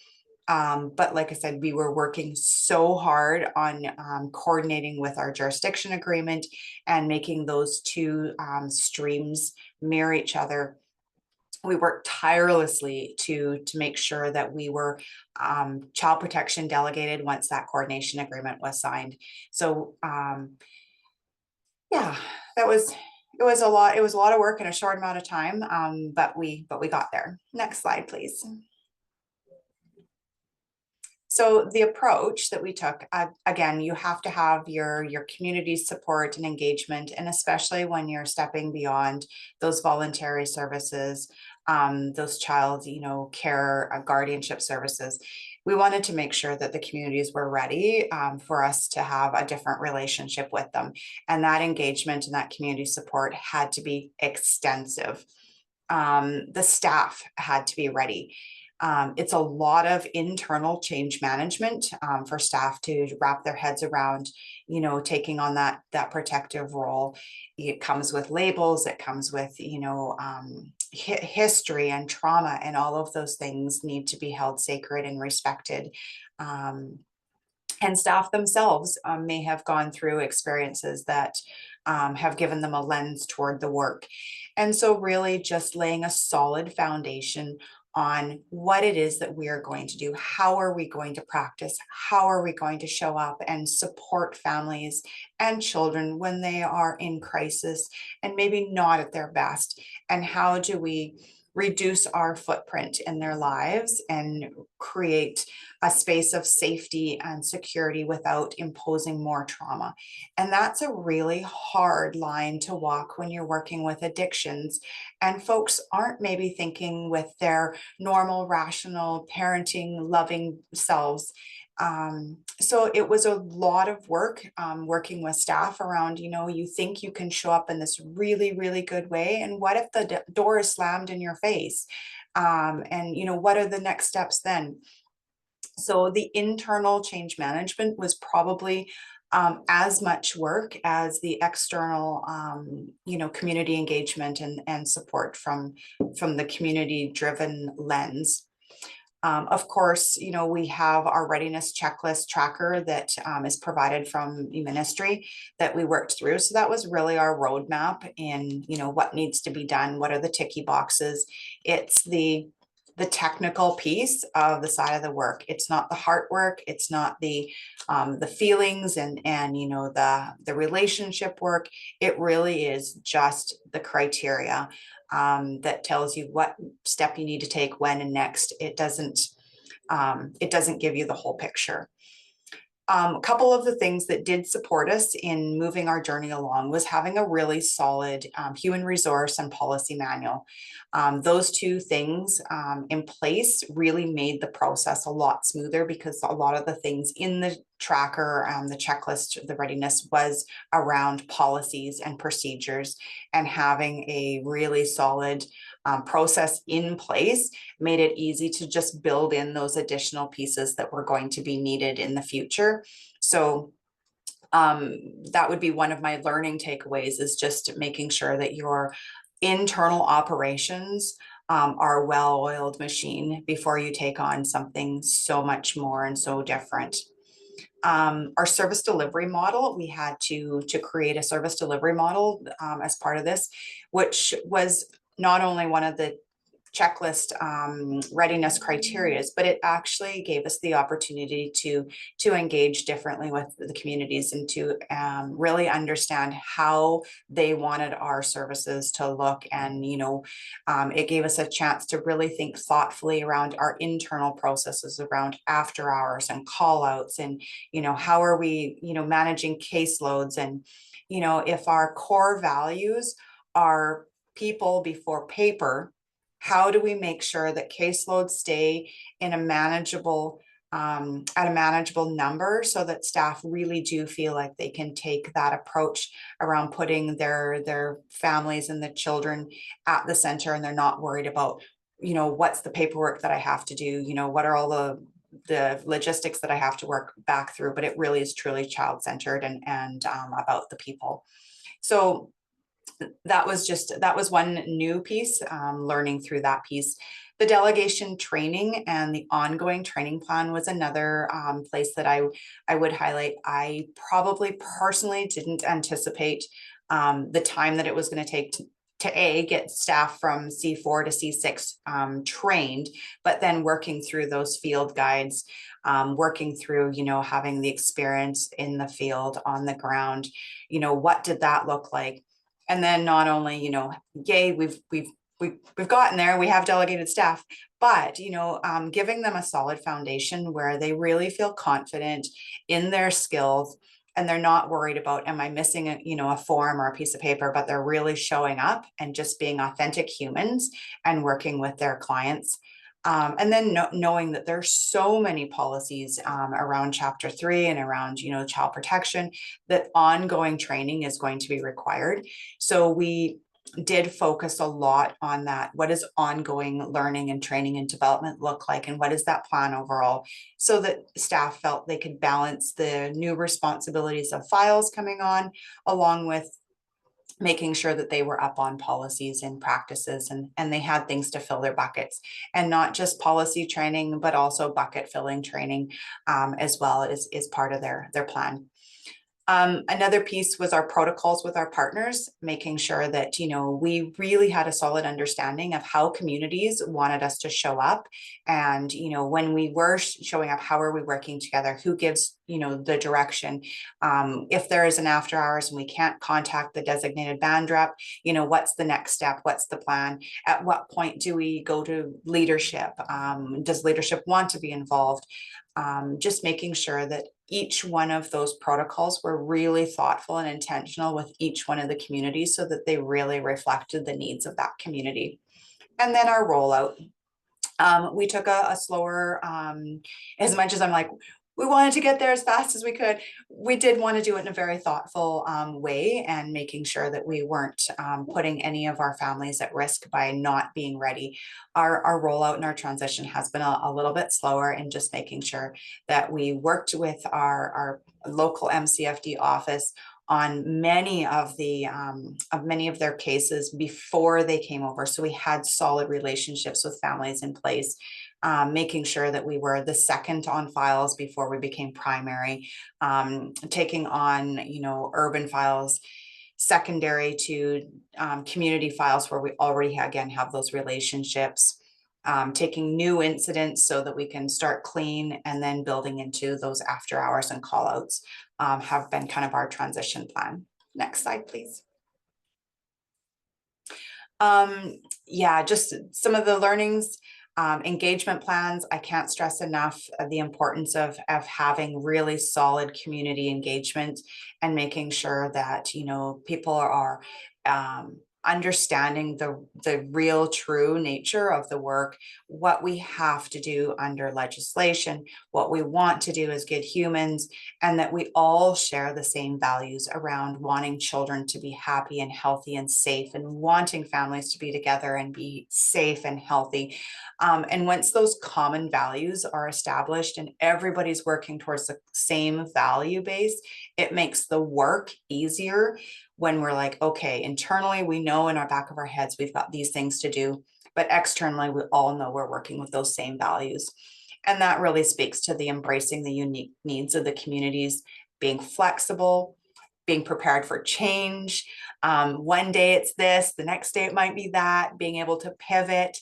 But like I said, we were working so hard on coordinating with our jurisdiction agreement and making those two streams mirror each other. We worked tirelessly to make sure that we were child protection delegated once that coordination agreement was signed. So yeah, it was a lot of work in a short amount of time, but we got there. Next slide, please. So the approach that we took, again, you have to have your community support and engagement, and especially when you're stepping beyond those voluntary services, those child, care, guardianship services. We wanted to make sure that the communities were ready for us to have a different relationship with them. And that engagement and that community support had to be extensive. The staff had to be ready. It's a lot of internal change management for staff to wrap their heads around, taking on that protective role. It comes with labels, it comes with, history and trauma, and all of those things need to be held sacred and respected. And staff themselves may have gone through experiences that have given them a lens toward the work. And so really just laying a solid foundation on what it is that we are going to do. How are we going to practice? How are we going to show up and support families and children when they are in crisis and maybe not at their best? And how do we reduce our footprint in their lives and create a space of safety and security without imposing more trauma? And that's a really hard line to walk when you're working with addictions, and folks aren't maybe thinking with their normal, rational, parenting, loving selves. So it was a lot of work working with staff around, you think you can show up in this really, really good way. And what if the door is slammed in your face? And, what are the next steps then? So the internal change management was probably as much work as the external, community engagement and support from the community-driven lens. Of course, we have our readiness checklist tracker that is provided from the ministry that we worked through. So that was really our roadmap in, what needs to be done, what are the ticky boxes. It's the technical piece of the side of the work. It's not the heart work. It's not the feelings and the relationship work. It really is just the criteria that tells you what step you need to take when and next. It doesn't give you the whole picture. A couple of the things that did support us in moving our journey along was having a really solid human resource and policy manual. Those two things in place really made the process a lot smoother, because a lot of the things in the tracker, the checklist, the readiness was around policies and procedures, and having a really solid process in place made it easy to just build in those additional pieces that were going to be needed in the future. So that would be one of my learning takeaways, is just making sure that your internal operations are a well-oiled machine before you take on something so much more and so different. Our service delivery model, we had to create a service delivery model as part of this, which was not only one of the checklist readiness criteria, but it actually gave us the opportunity to engage differently with the communities and to really understand how they wanted our services to look. And it gave us a chance to really think thoughtfully around our internal processes around after hours and call outs, and how are we managing caseloads, and if our core values are people before paper, how do we make sure that caseloads stay in a manageable at a manageable number, so that staff really do feel like they can take that approach around putting their families and the children at the center, and they're not worried about what's the paperwork that I have to do, what are all the logistics that I have to work back through, but it really is truly child-centered and about the people. So that was one new piece, learning through that piece. The delegation training and the ongoing training plan was another place that I would highlight. I probably personally didn't anticipate the time that it was going to take to get staff from C4 to C6 trained, but then working through those field guides, working through, having the experience in the field on the ground, what did that look like? And then not only, yay, we've gotten there, we have delegated staff, but, giving them a solid foundation where they really feel confident in their skills and they're not worried about, am I missing a form or a piece of paper, but they're really showing up and just being authentic humans and working with their clients. And then knowing that there's so many policies around Chapter 3 and around, child protection, that ongoing training is going to be required. So we did focus a lot on that. What does ongoing learning and training and development look like? And what is that plan overall? So that staff felt they could balance the new responsibilities of files coming on, along with making sure that they were up on policies and practices, and they had things to fill their buckets, and not just policy training, but also bucket filling training as well is part of their plan. Another piece was our protocols with our partners, making sure that, we really had a solid understanding of how communities wanted us to show up. And, when we were showing up, how are we working together? Who gives, the direction? If there is an after hours and we can't contact the designated band rep, what's the next step? What's the plan? At what point do we go to leadership? Does leadership want to be involved? Just making sure that each one of those protocols were really thoughtful and intentional with each one of the communities, so that they really reflected the needs of that community. And then our rollout, we took a slower, as much as I'm like, we wanted to get there as fast as we could, we did want to do it in a very thoughtful way, and making sure that we weren't putting any of our families at risk by not being ready. Our rollout and our transition has been a little bit slower, and just making sure that we worked with our local MCFD office on many of their cases before they came over. So we had solid relationships with families in place, making sure that we were the second on files before we became primary, taking on, urban files secondary to community files where we already again have those relationships, taking new incidents so that we can start clean, and then building into those after hours and call outs have been kind of our transition plan. Next slide, please. Yeah, just some of the learnings. Engagement plans, I can't stress enough the importance of having really solid community engagement, and making sure that, people are understanding the real true nature of the work, what we have to do under legislation, what we want to do as good humans, and that we all share the same values around wanting children to be happy and healthy and safe, and wanting families to be together and be safe and healthy. And once those common values are established and everybody's working towards the same value base, it makes the work easier. When we're like, okay, internally, we know in our back of our heads, we've got these things to do, but externally, we all know we're working with those same values. And that really speaks to the embracing the unique needs of the communities, being flexible, being prepared for change. One day it's this, the next day it might be that, being able to pivot.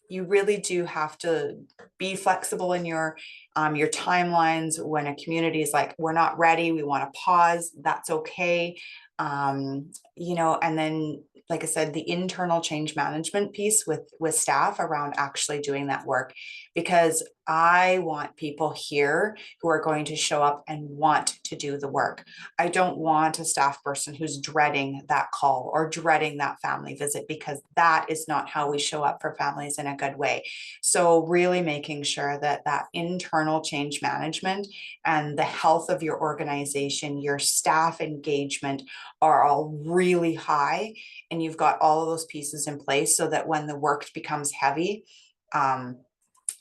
You really do have to be flexible in your timelines. When a community is like, we're not ready, we want to pause, that's okay. And then, like I said, the internal change management piece with staff around actually doing that work, because I want people here who are going to show up and want to do the work. I don't want a staff person who's dreading that call or dreading that family visit, because that is not how we show up for families in a good way. So really making sure that that internal change management and the health of your organization, your staff engagement are all really high, and you've got all of those pieces in place, so that when the work becomes heavy,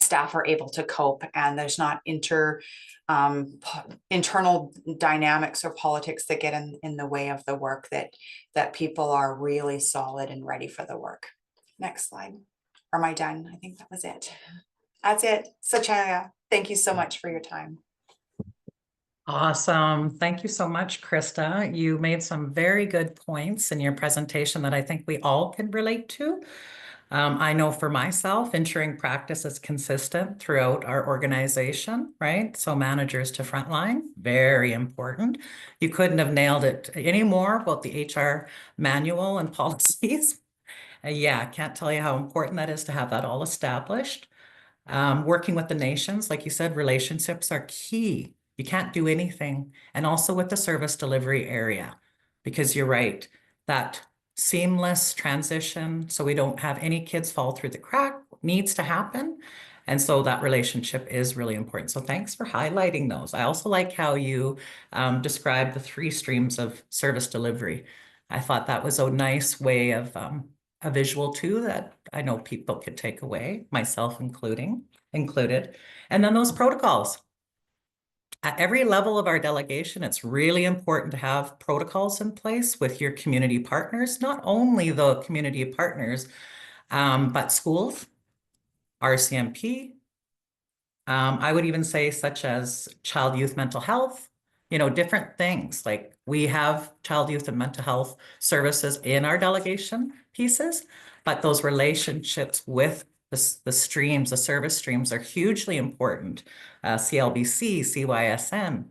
staff are able to cope, and there's not internal dynamics or politics that get in the way of the work, that people are really solid and ready for the work. Next slide. Or am I done? I think that was it. That's it. Sachaya, thank you so much for your time. Awesome. Thank you so much, Krista. You made some very good points in your presentation that I think we all can relate to. I know for myself, ensuring practice is consistent throughout our organization, right? So managers to frontline, very important. You couldn't have nailed it anymore about the HR manual and policies. Yeah, I can't tell you how important that is to have that all established. Working with the nations, like you said, relationships are key. You can't do anything. And also with the service delivery area, because you're right, that seamless transition, so we don't have any kids fall through the crack, needs to happen. And so that relationship is really important. So thanks for highlighting those. I also like how you described the 3 streams of service delivery. I thought that was a nice way of a visual too that I know people could take away, myself included. And then those protocols. At every level of our delegation, it's really important to have protocols in place with your community partners, not only the community partners, but schools, RCMP. I would even say such as child, youth, mental health, you know, different things. Like we have child, youth, and mental health services in our delegation pieces, but those relationships with the streams, the service streams are hugely important. CLBC, CYSN.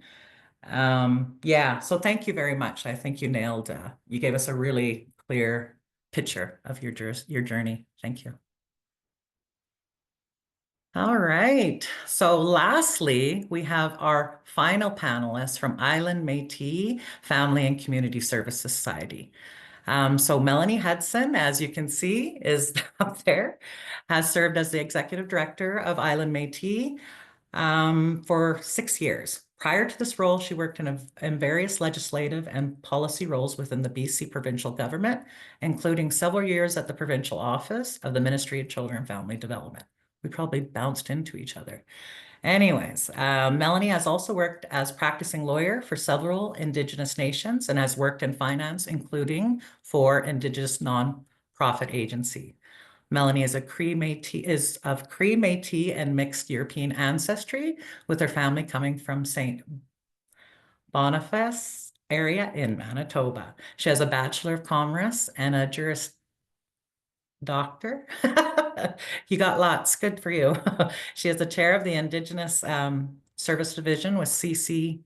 Yeah, so thank you very much. I think you nailed, you gave us a really clear picture of your journey. Thank you. All right, so lastly, we have our final panelist from Island Métis Family and Community Service Society. So Melanie Hudson, as you can see, is up there, has served as the Executive Director of Island Métis for 6 years. Prior to this role, she worked in various legislative and policy roles within the BC provincial government, including several years at the provincial office of the Ministry of Children and Family Development. We probably bounced into each other. Anyways, Melanie has also worked as practicing lawyer for several Indigenous nations and has worked in finance, including for Indigenous nonprofit agency. Melanie is of Cree Métis and mixed European ancestry, with her family coming from St. Boniface area in Manitoba. She has a Bachelor of Commerce and a Juris Doctor. You got lots. Good for you. She is the chair of the Indigenous Service Division with CCSEA.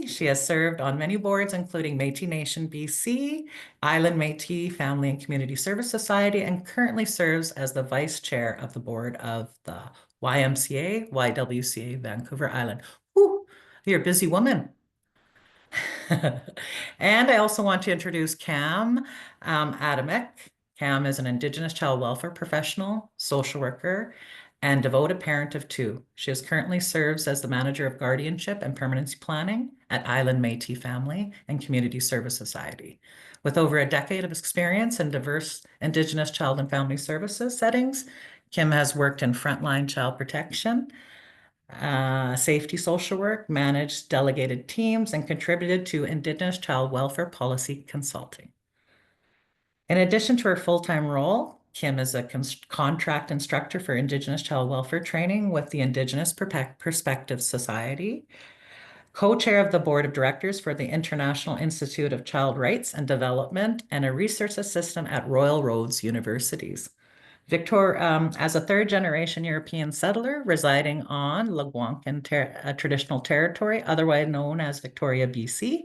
She has served on many boards, including Métis Nation BC, Island Métis Family and Community Service Society, and currently serves as the vice chair of the board of the YWCA Vancouver Island. Whew, you're a busy woman. And I also want to introduce Cam Adamek. Cam is an Indigenous child welfare professional, social worker, and devoted parent of 2. She currently serves as the manager of guardianship and permanency planning at Island Métis Family and Community Service Society. With over a decade of experience in diverse Indigenous child and family services settings, Kim has worked in frontline child protection, safety social work, managed delegated teams, and contributed to Indigenous child welfare policy consulting. In addition to her full-time role, Kim is a contract instructor for Indigenous child welfare training with the Indigenous Perspective Society, co-chair of the board of directors for the International Institute of Child Rights and Development, and a research assistant at Royal Roads Universities. Victor, as a 3rd-generation European settler residing on Algonquin traditional territory, otherwise known as Victoria, BC,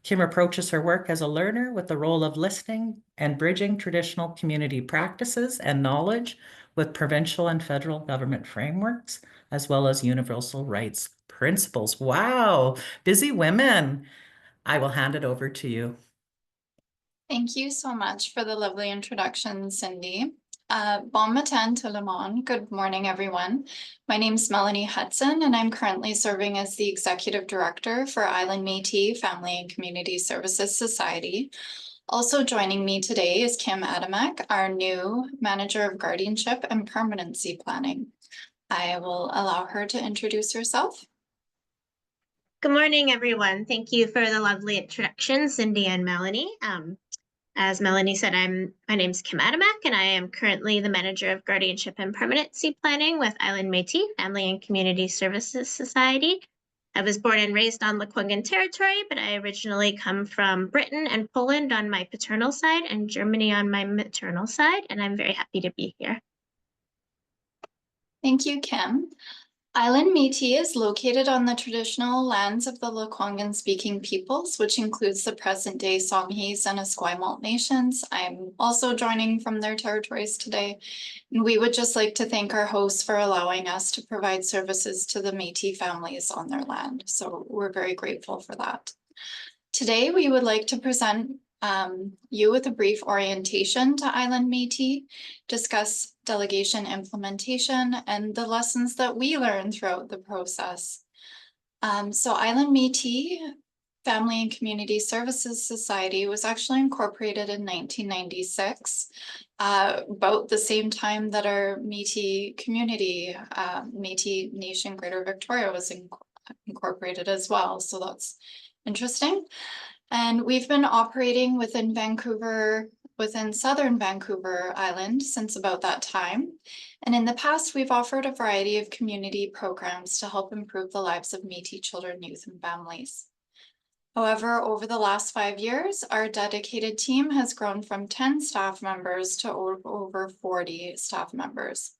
Kim approaches her work as a learner with the role of listening and bridging traditional community practices and knowledge with provincial and federal government frameworks, as well as universal rights principles. Wow, busy women. I will hand it over to you. Thank you so much for the lovely introduction, Cindy. Bon matin tout le monde. Good morning, everyone. My name is Melanie Hudson, and I'm currently serving as the Executive Director for Island Métis Family and Community Services Society. Also joining me today is Kim Adamek, our new Manager of Guardianship and Permanency Planning. I will allow her to introduce herself. Good morning, everyone. Thank you for the lovely introduction, Cindy and Melanie. As Melanie said, my name's Kim Adamek, and I am currently the Manager of Guardianship and Permanency Planning with Island Métis Family and Community Services Society. I was born and raised on Lekwungen territory, but I originally come from Britain and Poland on my paternal side and Germany on my maternal side, and I'm very happy to be here. Thank you, Kim. Island Métis is located on the traditional lands of the Lekwungen-speaking peoples, which includes the present-day Songhees and Esquimalt nations. I'm also joining from their territories today. And we would just like to thank our hosts for allowing us to provide services to the Métis families on their land. So we're very grateful for that. Today, we would like to present you with a brief orientation to Island Métis, discuss delegation implementation, and the lessons that we learned throughout the process. So Island Métis Family and Community Services Society was actually incorporated in 1996, about the same time that our Métis community, Métis Nation Greater Victoria was incorporated as well. So that's interesting. And we've been operating within Southern Vancouver Island since about that time. And in the past, we've offered a variety of community programs to help improve the lives of Métis children, youth, and families. However, over the last 5 years, our dedicated team has grown from 10 staff members to over 40 staff members,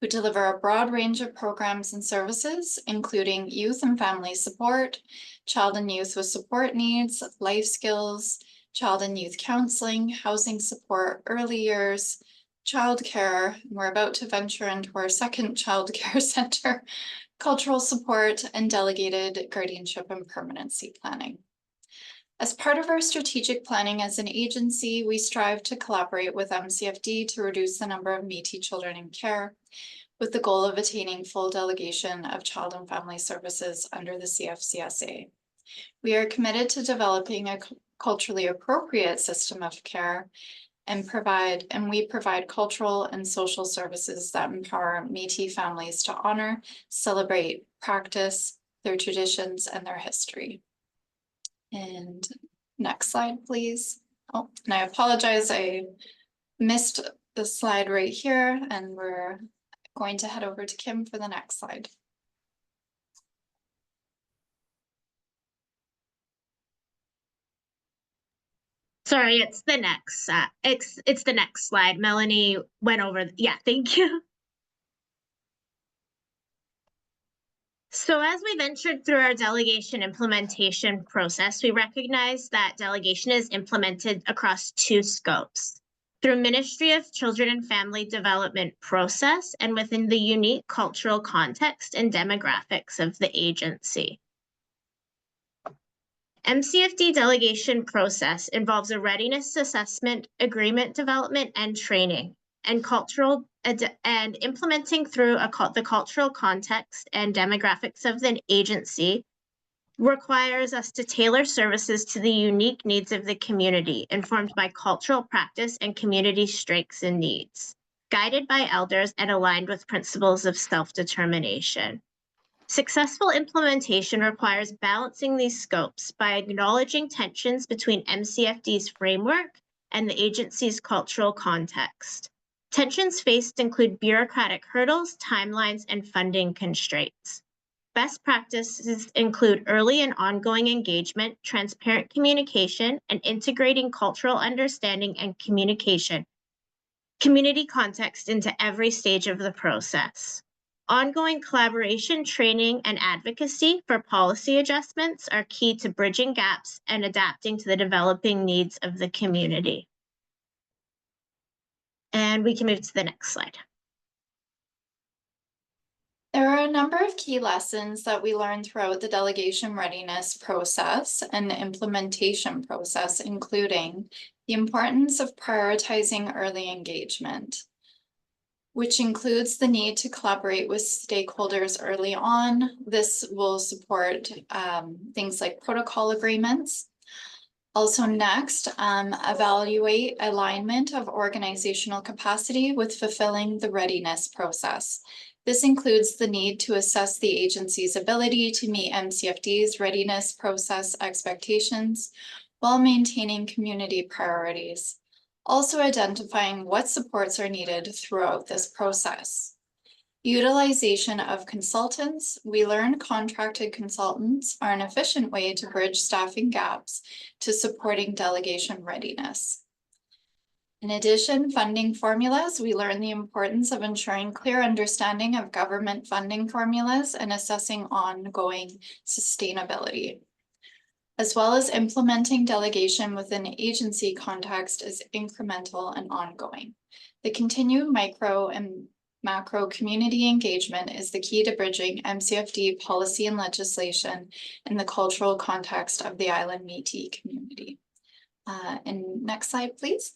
who deliver a broad range of programs and services, including youth and family support, child and youth with support needs, life skills, child and youth counseling, housing support, early years, childcare. We're about to venture into our second childcare center, cultural support, and delegated guardianship and permanency planning. As part of our strategic planning as an agency, we strive to collaborate with MCFD to reduce the number of Métis children in care, with the goal of attaining full delegation of child and family services under the CFCSA. We are committed to developing a culturally appropriate system of care and we provide cultural and social services that empower Métis families to honor, celebrate, practice their traditions and their history. And next slide, please. Oh, and I apologize, I missed the slide right here, and we're going to head over to Kim for the next slide. Sorry, it's the next, it's the next slide. Melanie went over, yeah, thank you. So as we ventured through our delegation implementation process, we recognize that delegation is implemented across 2 scopes: through Ministry of Children and Family Development process and within the unique cultural context and demographics of the agency. MCFD delegation process involves a readiness assessment, agreement development, and training, and implementing through the cultural context and demographics of the agency requires us to tailor services to the unique needs of the community, informed by cultural practice and community strengths and needs, guided by elders and aligned with principles of self-determination. Successful implementation requires balancing these scopes by acknowledging tensions between MCFD's framework and the agency's cultural context. Tensions faced include bureaucratic hurdles, timelines, and funding constraints. Best practices include early and ongoing engagement, transparent communication, and integrating cultural understanding and communication, community context into every stage of the process. Ongoing collaboration, training, and advocacy for policy adjustments are key to bridging gaps and adapting to the developing needs of the community. And we can move to the next slide. There are a number of key lessons that we learned throughout the delegation readiness process and the implementation process, including the importance of prioritizing early engagement, which includes the need to collaborate with stakeholders early on. This will support things like protocol agreements. Also next, evaluate alignment of organizational capacity with fulfilling the readiness process. This includes the need to assess the agency's ability to meet MCFD's readiness process expectations while maintaining community priorities. Also identifying what supports are needed throughout this process. Utilization of consultants. We learned contracted consultants are an efficient way to bridge staffing gaps to supporting delegation readiness. In addition, funding formulas, we learn the importance of ensuring clear understanding of government funding formulas and assessing ongoing sustainability, as well as implementing delegation within agency context is incremental and ongoing. The continued micro and macro community engagement is the key to bridging MCFD policy and legislation in the cultural context of the Island Métis community. And next slide, please.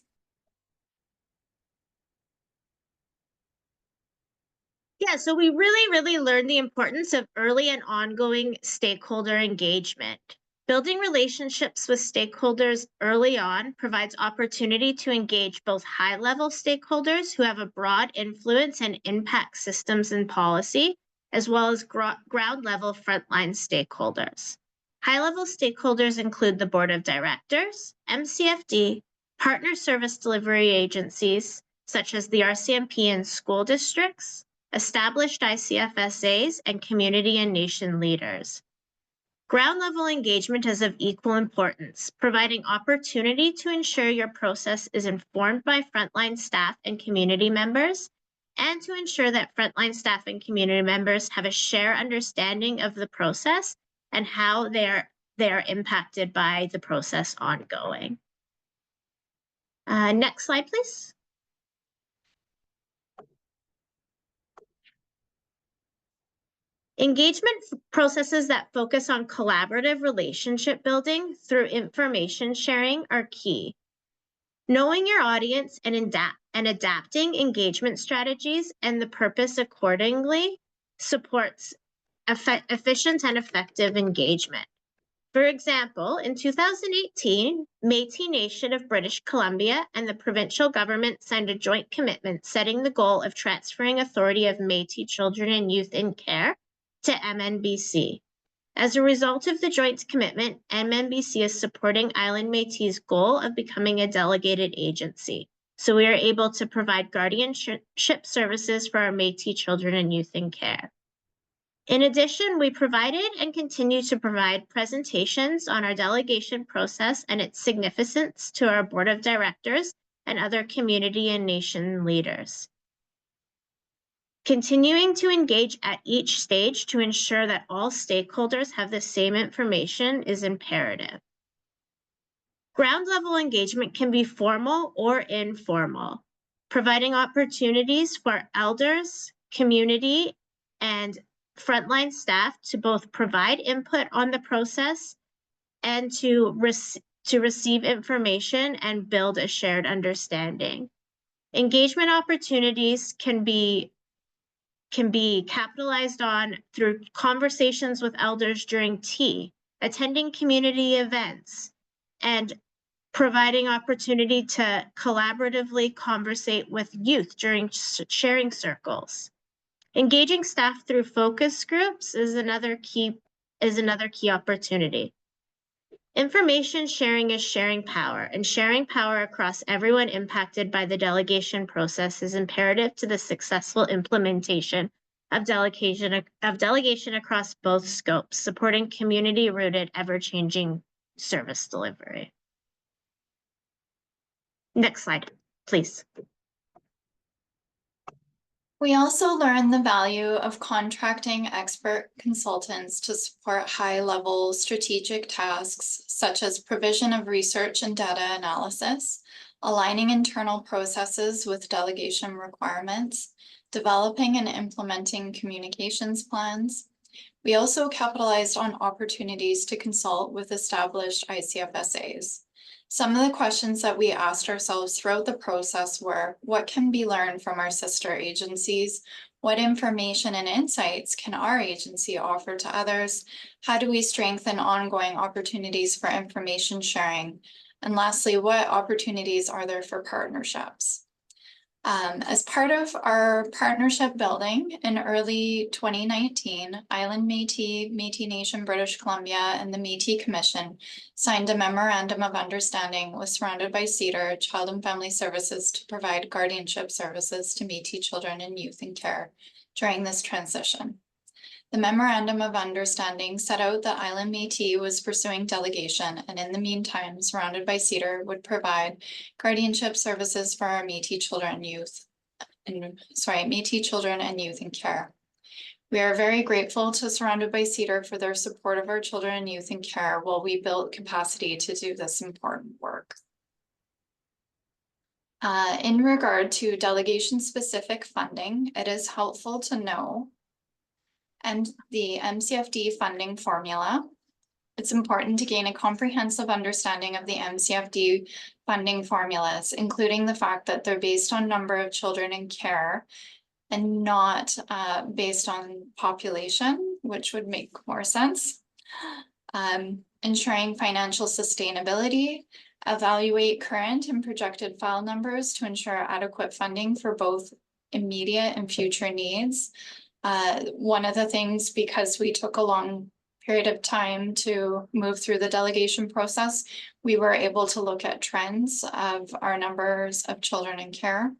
Yeah, so we really learned the importance of early and ongoing stakeholder engagement. Building relationships with stakeholders early on provides opportunity to engage both high-level stakeholders who have a broad influence and impact systems and policy, as well as ground-level frontline stakeholders. High-level stakeholders include the board of directors, MCFD, partner service delivery agencies, such as the RCMP and school districts, established ICFSAs, and community and nation leaders. Ground level engagement is of equal importance, providing opportunity to ensure your process is informed by frontline staff and community members, and to ensure that frontline staff and community members have a shared understanding of the process and how they are impacted by the process ongoing. Next slide, please. Engagement processes that focus on collaborative relationship building through information sharing are key. Knowing your audience and adapting engagement strategies and the purpose accordingly supports efficient and effective engagement. For example, in 2018, Métis Nation of British Columbia and the provincial government signed a joint commitment setting the goal of transferring authority of Métis children and youth in care to MNBC. As a result of the joint commitment, MNBC is supporting Island Métis' goal of becoming a delegated agency. So we are able to provide guardianship services for our Métis children and youth in care. In addition, we provided and continue to provide presentations on our delegation process and its significance to our board of directors and other community and nation leaders. Continuing to engage at each stage to ensure that all stakeholders have the same information is imperative. Ground level engagement can be formal or informal, providing opportunities for elders, community, and frontline staff to both provide input on the process and to receive information and build a shared understanding. Engagement opportunities can be capitalized on through conversations with elders during tea, attending community events, and providing opportunity to collaboratively conversate with youth during sharing circles. Engaging staff through focus groups is another key opportunity. Information sharing is sharing power, and sharing power across everyone impacted by the delegation process is imperative to the successful implementation of delegation across both scopes, supporting community-rooted, ever-changing service delivery. Next slide, please. We also learn the value of contracting expert consultants to support high-level strategic tasks, such as provision of research and data analysis, aligning internal processes with delegation requirements, developing and implementing communications plans. We also capitalized on opportunities to consult with established ICFSAs. Some of the questions that we asked ourselves throughout the process were, what can be learned from our sister agencies? What information and insights can our agency offer to others? How do we strengthen ongoing opportunities for information sharing? And lastly, what opportunities are there for partnerships? As part of our partnership building in early 2019, Island Métis, Métis Nation British Columbia, and the Métis Commission signed a memorandum of understanding with Surrounded by Cedar Child and Family Services to provide guardianship services to Métis children and youth in care during this transition. The Memorandum of Understanding set out that Island Métis was pursuing delegation, and in the meantime, Surrounded by Cedar would provide guardianship services for our Métis children and youth, Métis children and youth in care. We are very grateful to Surrounded by Cedar for their support of our children and youth in care while we build capacity to do this important work. In regard to delegation-specific funding, it is helpful to know and the MCFD funding formula. It's important to gain a comprehensive understanding of the MCFD funding formulas, including the fact that they're based on number of children in care and not based on population, which would make more sense. Ensuring financial sustainability, evaluate current and projected file numbers to ensure adequate funding for both immediate and future needs. One of the things, because we took a long period of time to move through the delegation process, we were able to look at trends of our numbers of children in care.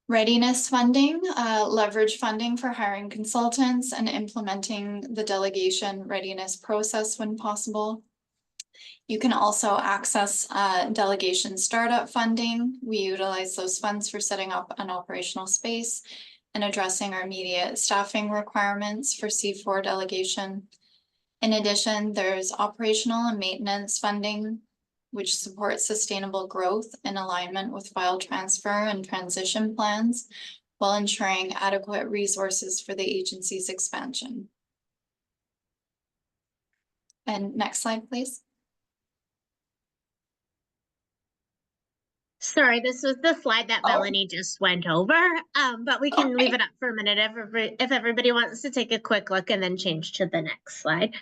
Readiness funding, leverage funding for hiring consultants and implementing the delegation readiness process when possible. You can also access delegation startup funding. We utilize those funds for setting up an operational space and addressing our immediate staffing requirements for C4 delegation. In addition, there's operational and maintenance funding, which supports sustainable growth in alignment with file transfer and transition plans, while ensuring adequate resources for the agency's expansion. And next slide, please. Sorry, this was the slide that Melanie just went over, but we can leave it up for a minute if everybody wants to take a quick look and then change to the next slide.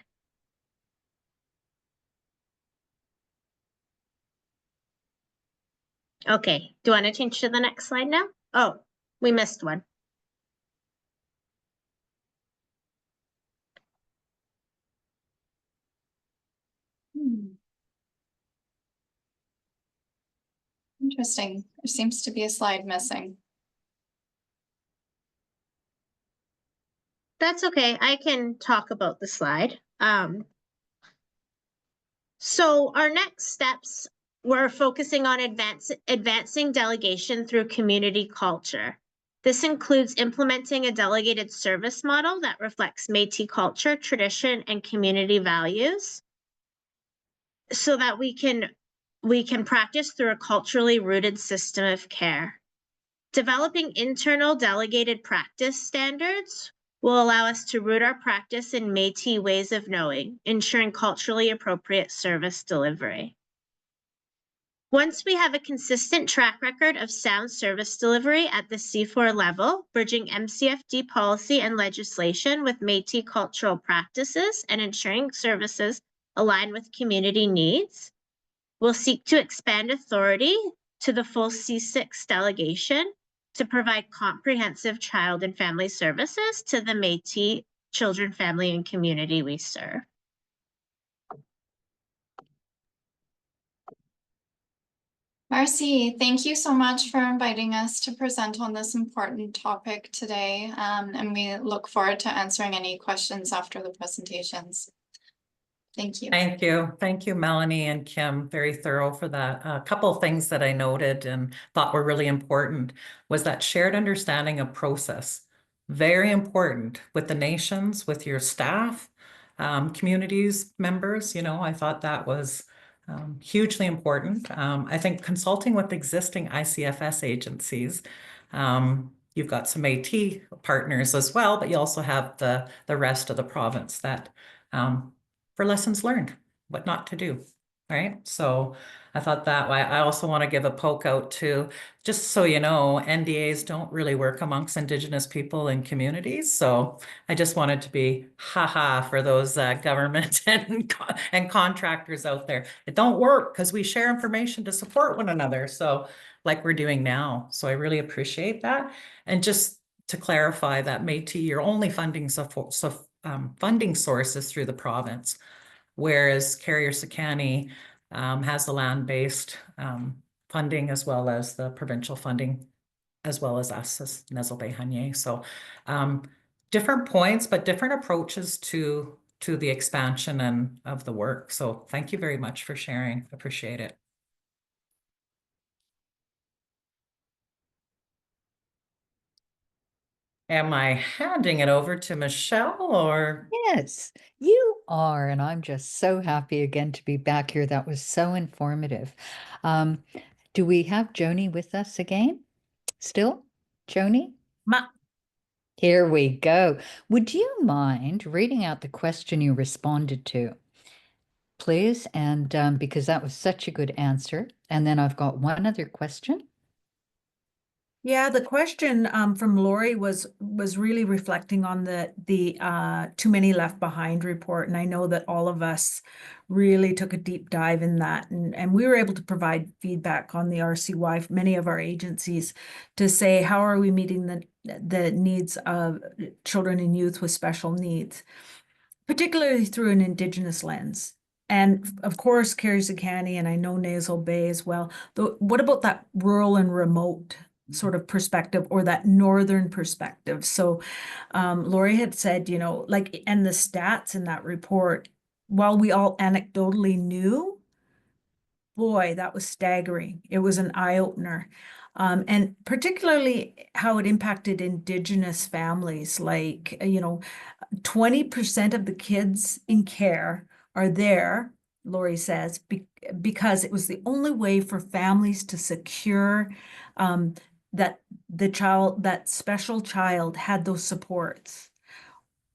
Okay, do you want to change to the next slide now? Oh, we missed one. Interesting. There seems to be a slide missing. That's okay. I can talk about the slide. So our next steps, we're focusing on advancing delegation through community culture. This includes implementing a delegated service model that reflects Métis culture, tradition, and community values so that we can practice through a culturally rooted system of care. Developing internal delegated practice standards will allow us to root our practice in Métis ways of knowing, ensuring culturally appropriate service delivery. Once we have a consistent track record of sound service delivery at the C4 level, bridging MCFD policy and legislation with Métis cultural practices and ensuring services align with community needs, we'll seek to expand authority to the full C6 delegation to provide comprehensive child and family services to the Métis children, family, and community we serve. Marcy, thank you so much for inviting us to present on this important topic today, and we look forward to answering any questions after the presentations. Thank you. Thank you. Thank you, Melanie and Kim. Very thorough for that. A couple of things that I noted and thought were really important was that shared understanding of process. Very important with the nations, with your staff, communities, members. You know, I thought that was hugely important. I think consulting with existing ICFS agencies, you've got some AT partners as well, but you also have the rest of the province that for lessons learned, what not to do, right? So I thought that way. I also want to give a poke out to, just so you know, NDAs don't really work amongst Indigenous people and communities. So I just wanted to be haha for those government and contractors out there. It don't work because we share information to support one another. So like we're doing now. So I really appreciate that. And just to clarify that Métis, your only funding funding sources through the province, whereas Carrier-Sacani has the land-based funding as well as the provincial funding, as well as us as Nestle Bay Hanier. So different points, but different approaches to the expansion and of the work. So thank you very much for sharing. Appreciate it. Am I handing it over to Michelle or? Yes, you are, and I'm just so happy again to be back here. That was so informative. Um, do we have Joni with us again? Still? Joni? Ma, Here we go. Would you mind reading out the question you responded to, please? And because that was such a good answer. And then I've got one other question. yeah, the question from Lori was really reflecting on the Too Many Left Behind report, and I know that all of us really took a deep dive in that, and we were able to provide feedback on the RCY, many of our agencies, to say how are we meeting the needs of children and youth with special needs, particularly through an Indigenous lens. And of course, Carrie-Zucchini, and I know Nasal Bay as well. What about that rural and remote sort of perspective, or that northern perspective? So Lori had said, you know, like, and the stats in that report, while we all anecdotally knew, boy, that was staggering. It was an eye-opener. And particularly how it impacted Indigenous families, like, you know, 20% of the kids in care are there, Lori says, because it was the only way for families to secure that that special child had those supports.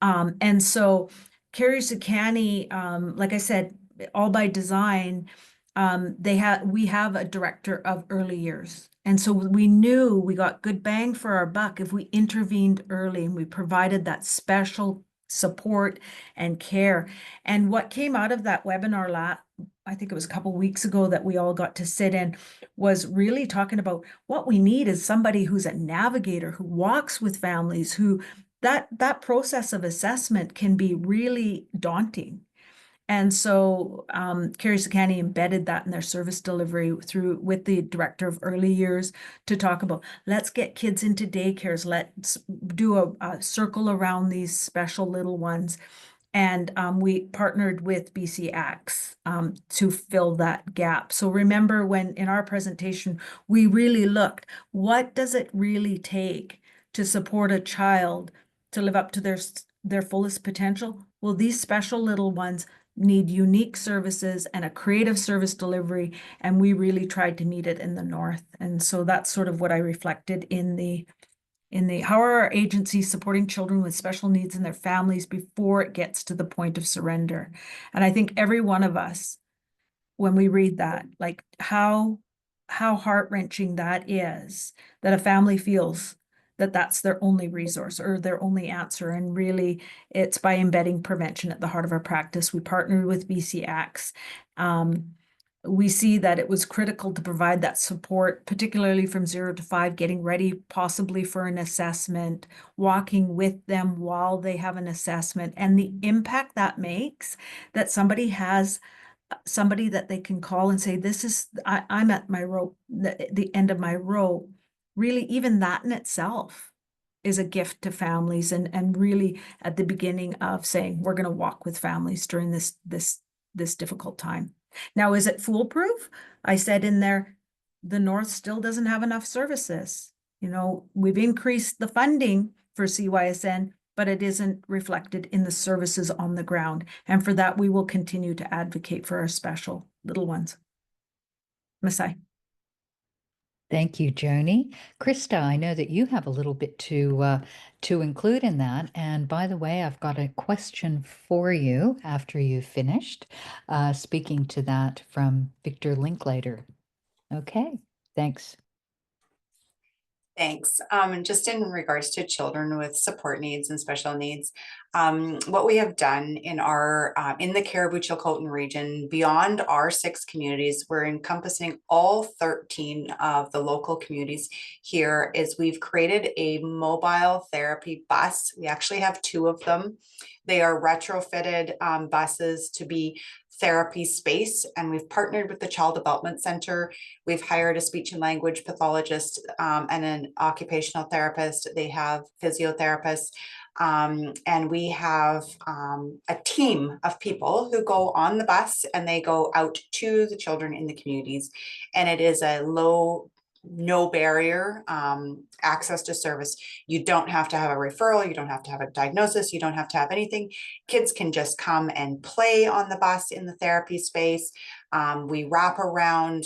And so Carrie-Zucchini, like I said, all by design, we have a director of early years. And so we knew we got good bang for our buck if we intervened early and we provided that special support and care. And what came out of that webinar I think it was a couple of weeks ago that we all got to sit in, was really talking about what we need is somebody who's a navigator, who walks with families, who that process of assessment can be really daunting. And so Carrie-Zucchini embedded that in their service delivery with the director of early years to talk about, let's get kids into daycares, let's do a circle around these special little ones. And we partnered with BC Acts to fill that gap. So remember, when in our presentation, we really looked, what does it really take to support a child to live up to their fullest potential? Well, these special little ones need unique services and a creative service delivery, and we really tried to meet it in the North. And so that's sort of what I reflected in the how are our agencies supporting children with special needs and their families before it gets to the point of surrender. And I think every one of us, when we read that, like how heart-wrenching that is, that a family feels that that's their only resource or their only answer. And really, it's by embedding prevention at the heart of our practice. We partnered with BC Acts. We see that it was critical to provide that support, particularly from 0 to 5, getting ready possibly for an assessment, walking with them while they have an assessment, and the impact that makes, that somebody has somebody that they can call and say, this is, I'm at my rope, the end of my rope. Really, even that in itself is a gift to families, and really at the beginning of saying, we're going to walk with families during this difficult time. Now, is it foolproof? I said in there, the North still doesn't have enough services. You know, we've increased the funding for CYSN, but it isn't reflected in the services on the ground. And for that, we will continue to advocate for our special little ones. Masai. Thank you, Joni. Krista, I know that you have a little bit to include in that. And by the way, I've got a question for you after you've finished speaking to that from Victor Linklater. Okay, thanks. Thanks. Just in regards to children with support needs and special needs, what we have done in our in the Cariboo-Chilcotin region, beyond our 6 communities, we're encompassing all 13 of the local communities here, is we've created a mobile therapy bus. We actually have 2 of them. They are retrofitted buses to be therapy space, and we've partnered with the Child Development Center. We've hired a speech and language pathologist and an occupational therapist. They have physiotherapists. And we have a team of people who go on the bus and they go out to the children in the communities. And it is a no barrier access to service. You don't have to have a referral. You don't have to have a diagnosis. You don't have to have anything. Kids can just come and play on the bus in the therapy space. We wrap around.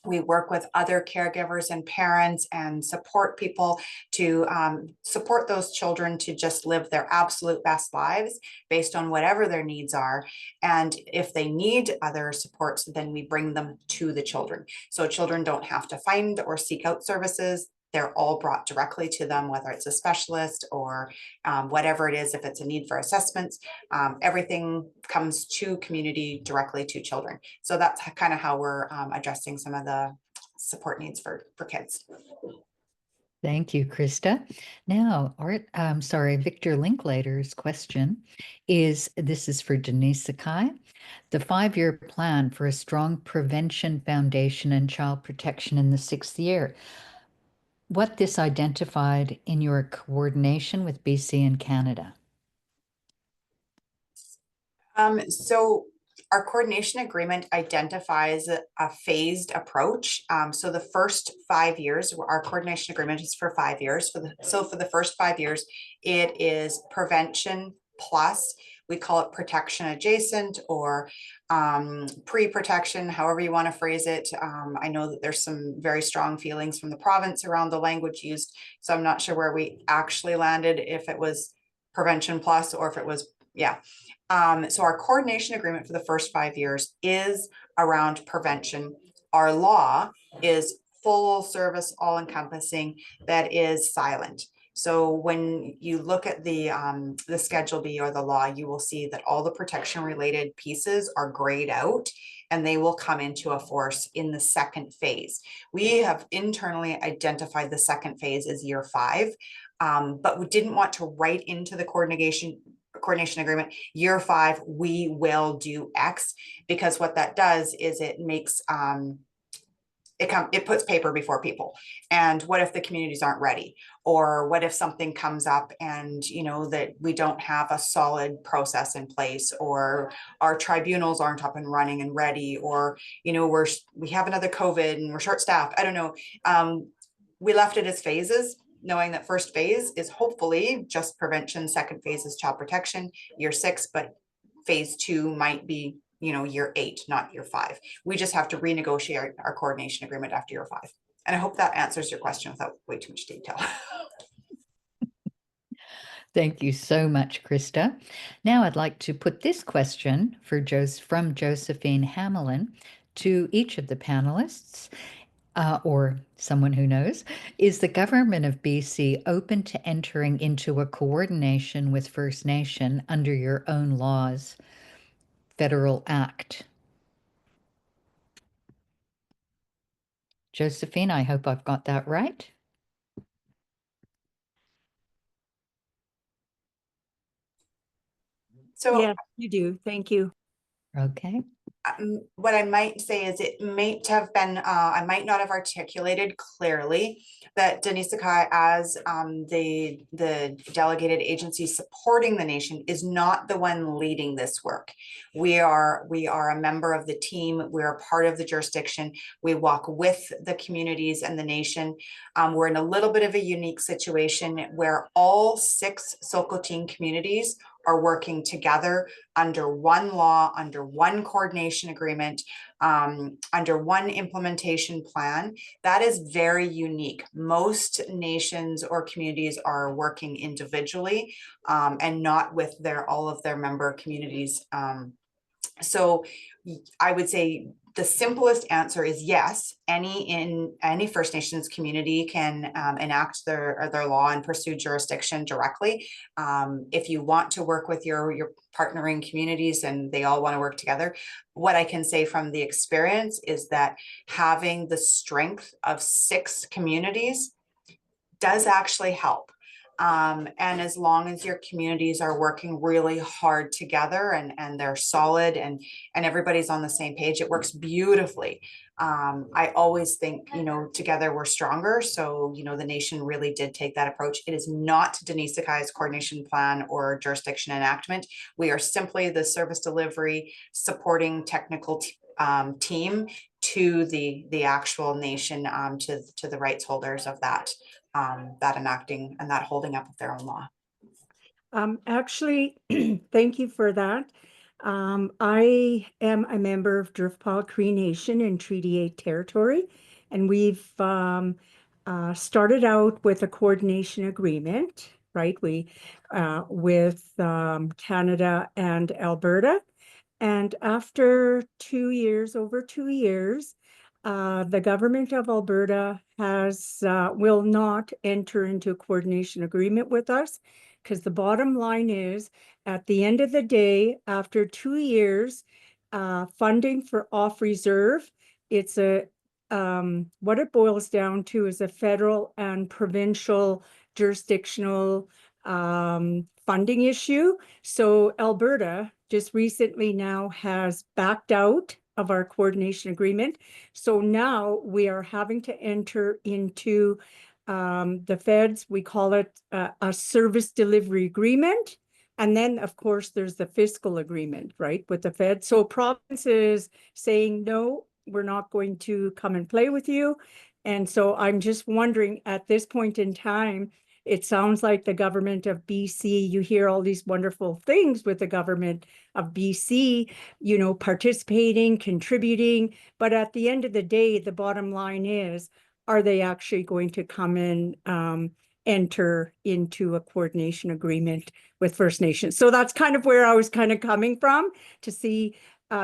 We work with other caregivers and parents and support people to support those children to just live their absolute best lives based on whatever their needs are. And if they need other supports, then we bring them to the children. So children don't have to find or seek out services. They're all brought directly to them, whether it's a specialist or whatever it is, if it's a need for assessments, everything comes to community directly to children. So that's kind of how we're addressing some of the support needs for kids. Thank you, Krista. Now, Victor Linklater's question is, this is for Denise Sakai. The 5-year plan for a strong prevention foundation and child protection in the 6th year. What this identified in your coordination with BC and Canada? So our coordination agreement identifies a phased approach. So the first 5 years, our coordination agreement is for 5 years. So for the first 5 years, it is prevention plus, we call it protection adjacent or pre-protection, however you want to phrase it. I know that there's some very strong feelings from the province around the language used. So I'm not sure where we actually landed, if it was prevention plus or if it was, yeah. So our coordination agreement for the first 5 years is around prevention. Our law is full service, all encompassing, that is silent. So when you look at the Schedule B or the law, you will see that all the protection related pieces are grayed out and they will come into a force in the second phase. We have internally identified the second phase as year 5, but we didn't want to write into the coordination agreement, year 5, we will do X, because what that does is it makes, it puts paper before people. And what if the communities aren't ready? Or what if something comes up and, you know, that we don't have a solid process in place, or our tribunals aren't up and running and ready, or, you know, we have another COVID and we're short staffed. I don't know. We left it as phases, knowing that first phase is hopefully just prevention, second phase is child protection, year 6, but phase 2 might be, you know, year 8, not year 5. We just have to renegotiate our coordination agreement after year 5. And I hope that answers your question without way too much detail. Thank you so much, Krista. Now I'd like to put this question from Josephine Hamelin to each of the panelists. Or someone who knows, is the government of BC open to entering into a coordination with First Nation under your own laws, federal act? Josephine, I hope I've got that right. So yeah, you do. Thank you. Okay. What I might say is it might have been, I might not have articulated clearly that Denise Sakai, as the delegated agency supporting the nation, is not the one leading this work. We are a member of the team. We're a part of the jurisdiction. We walk with the communities and the nation. We're in a little bit of a unique situation where all 6 Sokoteen communities are working together under one law, under one coordination agreement, under one implementation plan. That is very unique. Most nations or communities are working individually and not with all of their member communities. So I would say the simplest answer is yes. Any First Nations community can enact their law and pursue jurisdiction directly. If you want to work with your partnering communities and they all want to work together, what I can say from the experience is that having the strength of 6 communities does actually help. And as long as your communities are working really hard together and they're solid and everybody's on the same page, it works beautifully. I always think, you know, together we're stronger. So, you know, the nation really did take that approach. It is not Denise Sakai's coordination plan or jurisdiction enactment. We are simply the service delivery supporting technical team to the actual nation, to the rights holders of that enacting and that holding up of their own law. Actually, thank you for that. I am a member of Driftpaw Cree Nation in Treaty 8 territory, and we've started out with a coordination agreement, right? We with Canada and Alberta. And after 2 years, over 2 years, the government of Alberta has will not enter into a coordination agreement with us, because the bottom line is, at the end of the day, after 2 years, funding for off reserve, it's a what it boils down to is a federal and provincial jurisdictional funding issue. So Alberta just recently now has backed out of our coordination agreement. So now we are having to enter into the feds, we call it a service delivery agreement. And then, of course, there's the fiscal agreement, right, with the Fed. So provinces saying, no, we're not going to come and play with you. And so I'm just wondering, at this point in time, it sounds like the government of BC, you hear all these wonderful things with the government of BC, you know, participating, contributing. But at the end of the day, the bottom line is, are they actually going to come in, enter into a coordination agreement with First Nations? So that's kind of where I was kind of coming from, to see,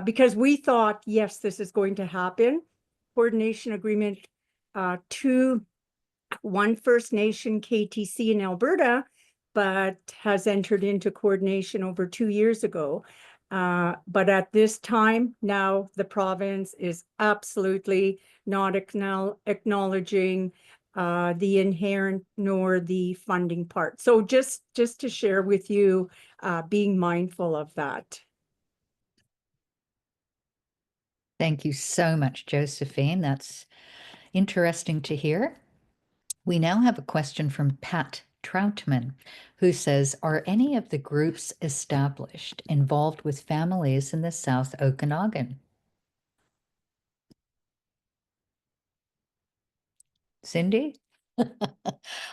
because we thought, yes, this is going to happen. Coordination agreement to one First Nation KTC in Alberta, but has entered into coordination over 2 years ago. But at this time, now the province is absolutely not acknowledging the inherent nor the funding part. So just to share with you, being mindful of that. Thank you so much, Josephine. That's interesting to hear. We now have a question from Pat Troutman, who says, are any of the groups established involved with families in the South Okanagan? Cindy? I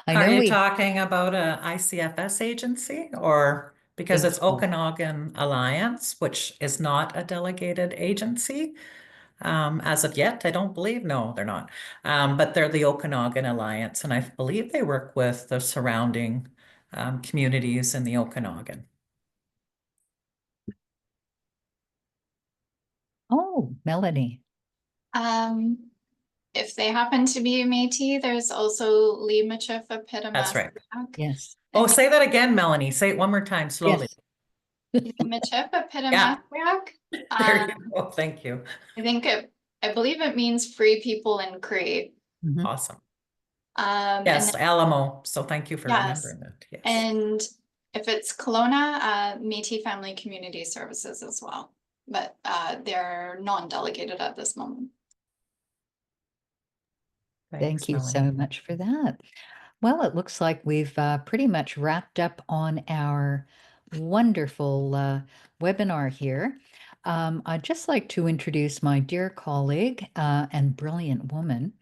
Are know you we, talking about a ICFS agency, or because think it's so. Okanagan Alliance, which is not a delegated agency? As of yet, I don't believe, no, they're not. But they're the Okanagan Alliance, and I believe they work with the surrounding communities in the Okanagan. Oh, Melanie. If they happen to be Métis, there's also That's right. Yes. Oh, say that again, Melanie. Say it one more time slowly. Yes. Yeah. There you go. Thank you. I believe it means free people in Cree. Mhm. Awesome. And Yes, then- Alamo. So thank you for Yes. remembering that. Yes. And if it's Kelowna, Métis Family Community Services as well, but they're non-delegated at this moment. Thanks, Thank you Melanie. so much for that. Well, it looks like we've pretty much wrapped up on our wonderful webinar here. I'd just like to introduce my dear colleague and brilliant woman,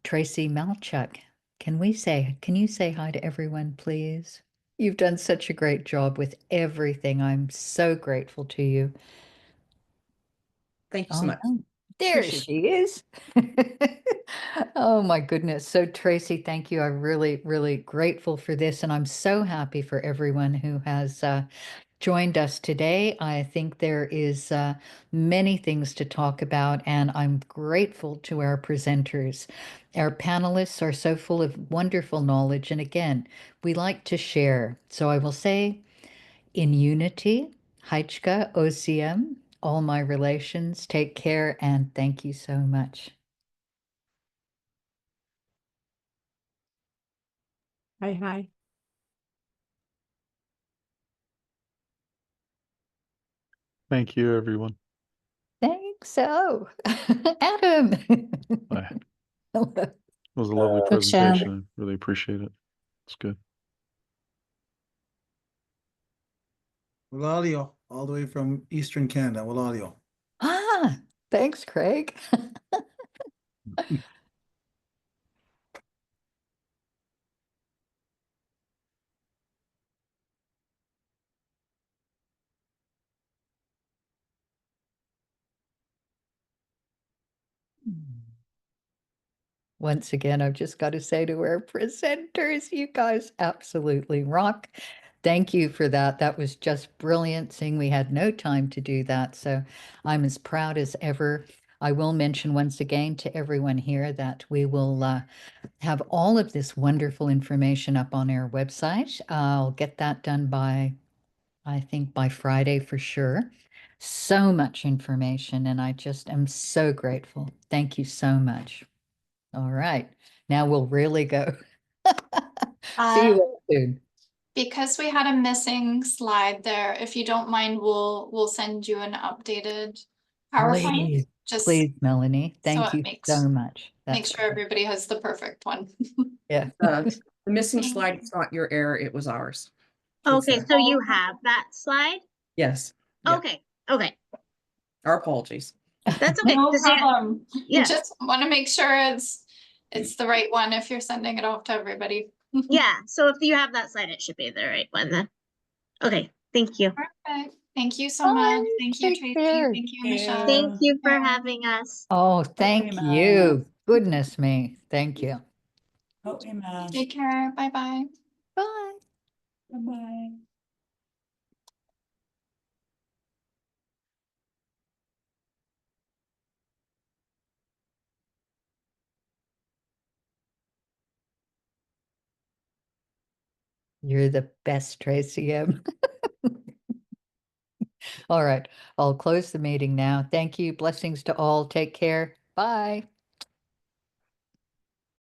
Tracy Malchuk. Can you say hi to everyone, please? You've done such a great job with everything. I'm so grateful to you. Thank you so much. No. There Appreciate she is. Oh my goodness. So Tracy, thank you. I'm really, really grateful for this. And I'm so happy for everyone who has joined us today. I think there is many things to talk about, and I'm grateful to our presenters. Our panelists are so full of wonderful knowledge. And again, we like to share. So I will say, in unity, Haichka, OCM, all my relations, take care, and thank you so much. Hi, hi. Thank you, everyone. Thanks. So, Adam. Bye. Hello. It was a lovely presentation. I really appreciate it. It's good. Walalio, all the way from Eastern Canada, Walalio. Ah, thanks, Craig. Once again, I've just got to say to our presenters, you guys absolutely rock. Thank you for that. That was just brilliant, seeing we had no time to do that. So I'm as proud as ever. I will mention once again to everyone here that we will have all of this wonderful information up on our website. I'll get that done by, I think, by Friday for sure. So much information, and I just am so grateful. Thank you so much. All right, now we'll really go. See you all soon. Because we had a missing slide there, if you don't mind, we'll send you an updated PowerPoint. Please, Just please, Melanie. so Thank it you makes so much. make That's sure everybody has the perfect one. yeah. The missing Thank slide you. is not your error, it was ours. It's Okay, there. so you have that slide? Yes, yeah, Okay, okay, our apologies. that's okay. No 'cause yeah, problem. Yeah. Just want to make sure it's the right one if you're sending it off to everybody. Yeah, so if you have that slide, it should be the right one then. Okay, thank you. Perfect. Thank you so Bye. much. Thank you, Take Tracy. care. Thank you, Michelle. Thank you for Yeah. having us. Oh, thank you. Goodness me. Thank you. Take care. Bye-bye. Bye. Bye-bye. You're the best, Tracy M. All right, I'll close the meeting now. Thank you. Blessings to all. Take care. Bye.